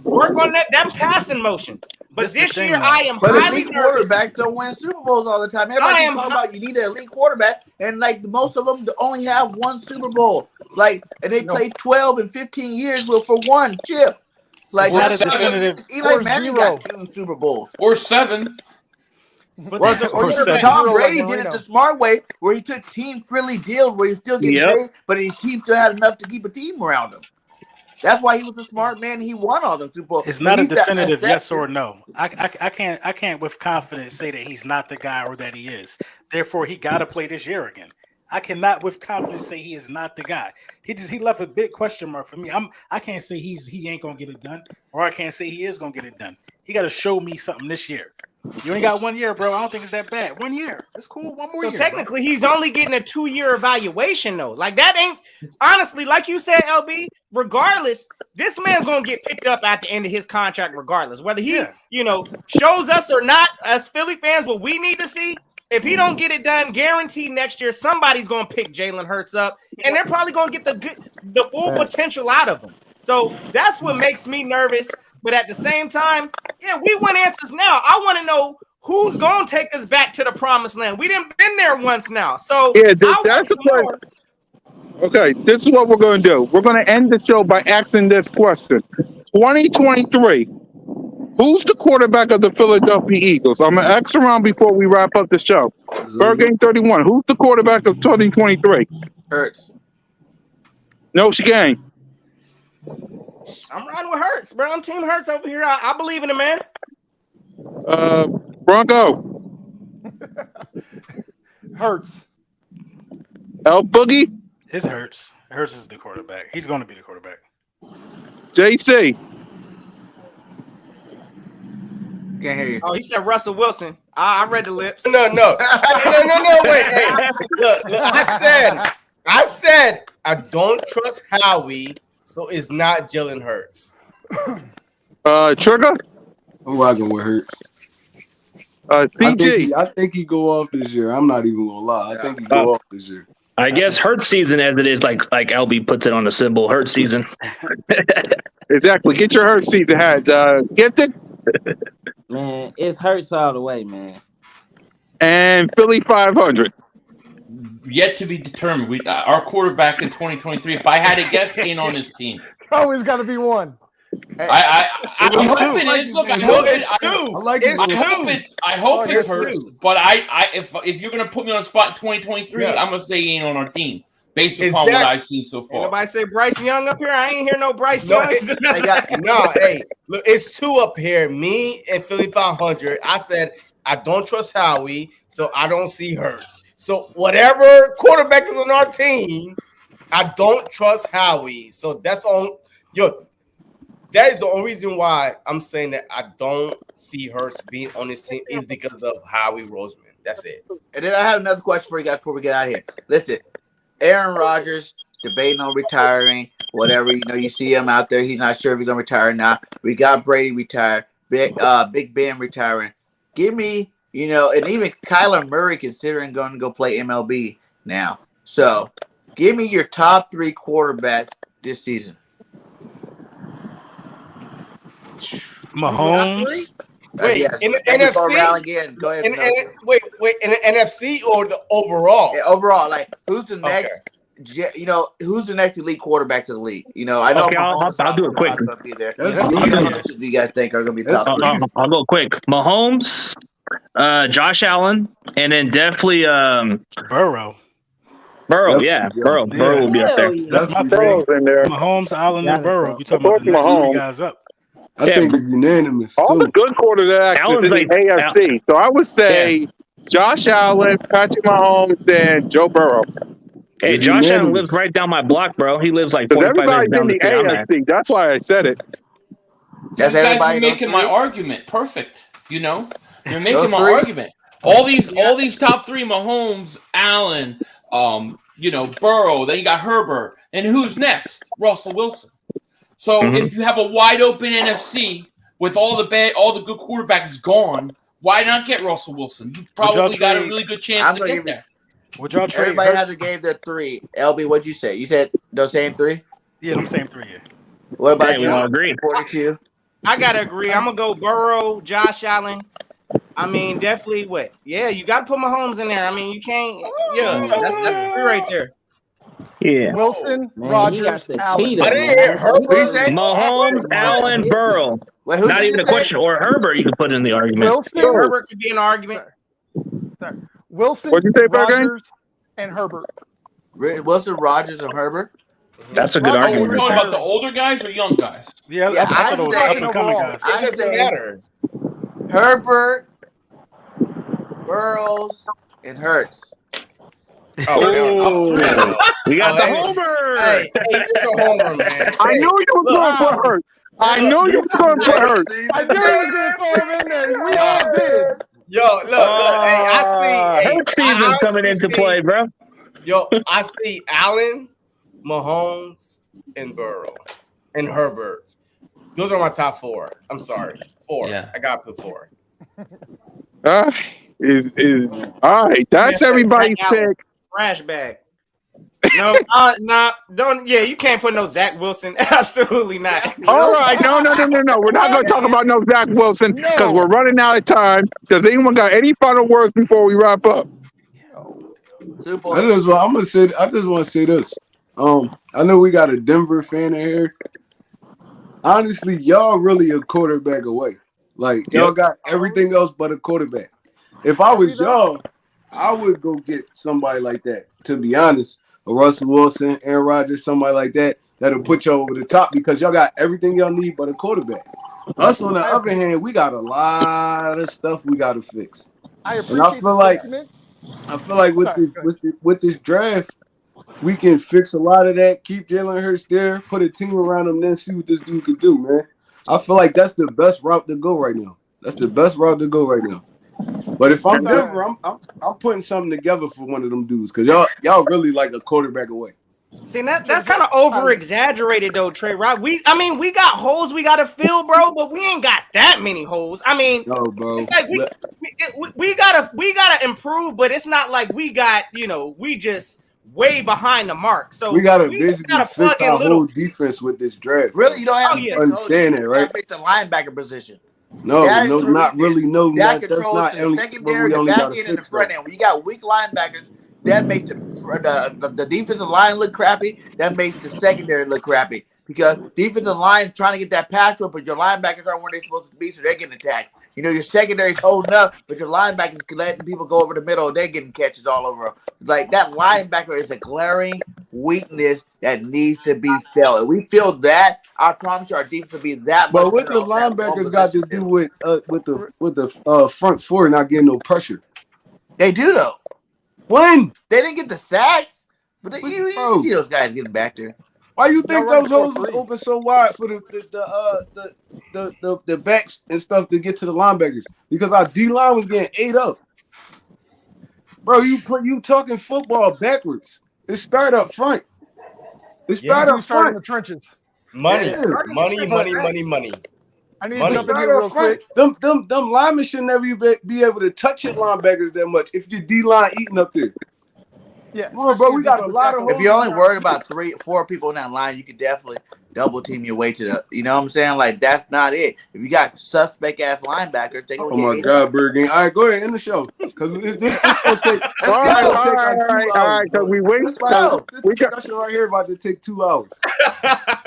work on them passing motions. But this year, I am highly elite nervous. quarterbacks don't win Super Bowls all the time. Everybody talking about you need an elite quarterback, and like most of them only have one Super Bowl. Like, and they played 12 and 15 years for one chip. Like, not a definitive. Eli Manning got 2 Super Bowls or 7. Tom Brady did it the smart way, where he took team-friendly deals where he still getting paid, but his team still had enough to keep a team around him. That's why he was a smart man. And he won all the Super Bowls. It's not a definitive yes or no. I can't with confidence say that he's not the guy or that he is. Therefore, he got to play this year again. I cannot with confidence say he is not the guy. He left a big question mark for me. I can't say he ain't gonna get it done, or I can't say he is gonna get it done. He got to show me something this year. You only got 1 year, bro. I don't think it's that bad. 1 year. It's cool. One more year. So technically, he's only getting a 2-year evaluation, though. Like, that ain't honestly, like you said, LB, regardless, this man's gonna get picked up at the end of his contract, regardless. Whether he, shows us or not, as Philly fans, what we need to see. If he don't get it done, guaranteed next year, somebody's gonna pick Jalen Hurts up, and they're probably gonna get the full potential out of him. So that's what makes me nervous. But at the same time, we want answers now. I want to know who's gonna take us back to the promised land. We didn't been there once now. So that's the question. Okay, this is what we're gonna do. We're gonna end the show by asking this question: 2023. Who's the quarterback of the Philadelphia Eagles? I'm going to X around before we wrap up the show. Game 31. Who's the quarterback of 2023? Hurts. No, she gang. I'm riding with Hurts, bro. I'm Team Hurts over here. I believe in the man. Bronco. Hurts. L Boogie. It's Hurts. Hurts is the quarterback. He's going to be the quarterback. JC. Can't hear you. Oh, he said Russell Wilson. I read the lips. No. Wait. Hey, look, I said I don't trust Howie, so it's not Jalen Hurts. Trigger. I'm rocking with Hurts. CG. I think he go off this year. I'm not even gonna lie. I think he go off this year. I guess Hurts season, as it is, like LB puts it on the symbol, Hurts season. Exactly. Get your Hurts season hat. Get it. Man, it's Hurts all the way, man. And Philly 500. yet to be determined. Our quarterback in 2023, if I had to guess, ain't on this team. Always got to be one. I hope it is. Look, I hope it's Hurts. But if you're gonna put me on a spot in 2023, I'm gonna say he ain't on our team based upon what I've seen so far. Nobody say Bryce Young up here. I ain't hear no Bryce Young. Hey, look, it's two up here. Me and Philly 500. I said I don't trust Howie, so I don't see Hurts. So whatever quarterback is on our team, I don't trust Howie. So that's on that is the only reason why I'm saying that I don't see Hurts being on this team is because of Howie Roseman. That's it. And then I have another question for you guys before we get out of here. Listen, Aaron Rodgers debating on retiring, whatever. You see him out there. He's not sure if he's going to retire now. We got Brady retired, Big Ben retiring. Give me, and even Kyler Murray considering going to go play MLB now. So give me your top 3 quarterbacks this season. Mahomes. Wait, in the NFC? Go around again. Go ahead. Wait, in the NFC or the overall? Yeah, overall, like who's the next? Who's the next elite quarterback to the league? I know. Okay, I'll do it quick. Be there. Who do you guys think are going to be top 3? I'll go quick. Mahomes, Josh Allen, and then definitely Burrow. Burrow will be up there. That's my 3. in there. Mahomes, Allen, and Burrow. You talking about the next 3 guys up? I think it's unanimous. All too. the good quarterbacks is in the AFC. So I would say Josh Allen, Patrick Mahomes, and Joe Burrow. Hey, It's Josh Allen unanimous. lives right down my block, bro. He lives like Because 45 minutes everybody's down in the the street. AFC. That's why I said it. That's You guys everybody are making my 3? argument perfect. You're making my argument. All these top 3: Mahomes, Allen, Burrow. Then you got Herbert, and who's next? Russell Wilson. So if you have a wide open NFC with all the good quarterbacks gone, why not get Russell Wilson? You probably got a really good chance to get there. Would y'all trade? Everybody has a game their 3. LB, what'd you say? You said those same 3? Yeah, I'm saying 3. Yeah. What about we you? all agree. 42. I gotta agree. I'm gonna go Burrow, Josh Allen. I mean, definitely what? Yeah, you gotta put Mahomes in there. I mean, you can't. Yeah, that's the 3 right there. Yeah. Wilson, Rodgers, Allen. I didn't hear Herbert. Mahomes, Allen, Burrow. Wait, Not even a question. Or Herbert, you can put in the argument. Wilson, Herbert could be an argument. Sorry. Wilson, What'd you say, Bergen? Rodgers, and Herbert. Wilson, Rodgers, and Herbert. That's a good Rodgers, argument. We're talking about the older guys or young guys? Yeah, Yeah, I thought it was I'd up say- and coming guys. It doesn't matter. Herbert, Burrows, and Hurts. Oh, We got the hey. homer. Hey, it's a homer, man. I knew you were going for Hurts. I know you were going for Hurts. I knew he was going to throw him in there. We all did. Yo, look, hey, I see. Hurts season's coming into play, bro. Yo, I see Allen, Mahomes, and Burrow, and Herbert. Those are my top 4. I'm sorry, 4. Yeah. I got to put 4. Is all right. That's everybody's pick. Trash bag. No, don't. Yeah, you can't put no Zach Wilson. Absolutely not. All right, no. We're not going to talk about no Zach Wilson because we're running out of time. Does anyone got any final words before we wrap up? Super. I just want to say this. I know we got a Denver fan in here. Honestly, y'all really a quarterback away. Like y'all got everything else but a quarterback. If I was y'all, I would go get somebody like that. To be honest, a Russell Wilson, Aaron Rodgers, somebody like that that'll put y'all over the top because y'all got everything y'all need but a quarterback. Us on the other hand, we got a lot of stuff we got to fix. I feel like with this draft, we can fix a lot of that. Keep Jalen Hurts there, put a team around him, then see what this dude could do, man. I feel like that's the best route to go right now. But if I'm Denver, I'm putting something together for one of them dudes because y'all really like a quarterback away. See, that's kind of over exaggerated though, Trey. Right? We got holes we got to fill, bro, but we ain't got that many holes. I mean, no, bro. It's like we gotta improve, but it's not like we got we just way behind the mark. So we gotta basically fix our whole defense with this draft. Really, you don't have to understand it, right? Fix the linebacker position. No, not really. No, that that's controls not the secondary, the back end, and the front end. When you got weak linebackers, that makes the defensive line look crappy. That makes the secondary look crappy because defensive line trying to get that pass rush, but your linebackers aren't where they're supposed to be, so they're getting attacked. You know, your secondary's holding up, but your linebackers letting people go over the middle. They're getting catches all over. Like that linebacker is a glaring weakness that needs to be filled. If we feel that, I promise you our defense will be that much. But what the linebackers got to do with the front four not getting no pressure? They do though. When they didn't get the sacks, but you see those guys getting back there. Why you think those holes was open so wide for the backs and stuff to get to the linebackers? Because our D line was getting ate up. Bro, you talking football backwards. It started up front. It started up front in the trenches. Money. I need to jump in here real quick. Them linemen should never be able to touch hit linebackers that much if your D line eating up there. Yeah, bro, we got a lot of. If you're only worried about 3-4 people in that line, you can definitely double team your way to the. You know what I'm saying? Like that's not it. If you got suspect ass linebackers, they gonna my God, Bergen. All right, go ahead, end the show because this gonna take. All right, because we wait. This discussion right here about to take 2 hours.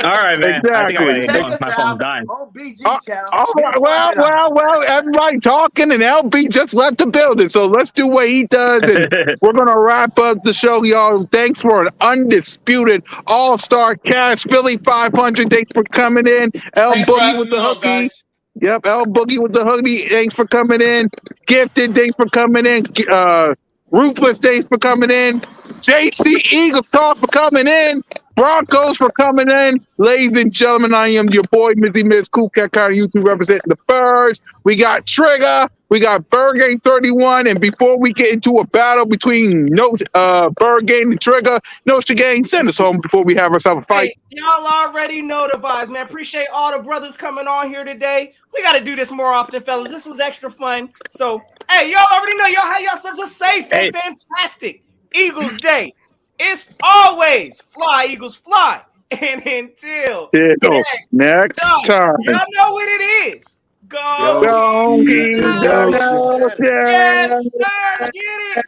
All right, man. Exactly. Check us out on BG channel. Well, everybody talking, and LB just left the building, so let's do what he does, and we're gonna wrap up the show, y'all. Thanks for an undisputed all-star cast. Philly 500. Thanks for coming in. L Boogie with the hoodie. Yep, L Boogie with the hoodie. Thanks for coming in. Gifted. Thanks for coming in. Ruthless. Thanks for coming in. JC Eagles Talk for coming in. Broncos for coming in. Ladies and gentlemen, I am your boy, Mizzy Miz, Cool Cat County YouTube representing the Birds. We got Trigger. We got Bergame 31. And before we get into a battle between Bergame and Trigger, Notion Gang, send us home before we have ourselves a fight. Hey, y'all already know the vibes, man. Appreciate all the brothers coming on here today. We got to do this more often, fellas. This was extra fun. So, hey, y'all already know y'all have yourselves a safe and fantastic Eagles Day. It's always fly, Eagles, fly. And until next time. Y'all know what it is. Go. Yes, sir. Get it.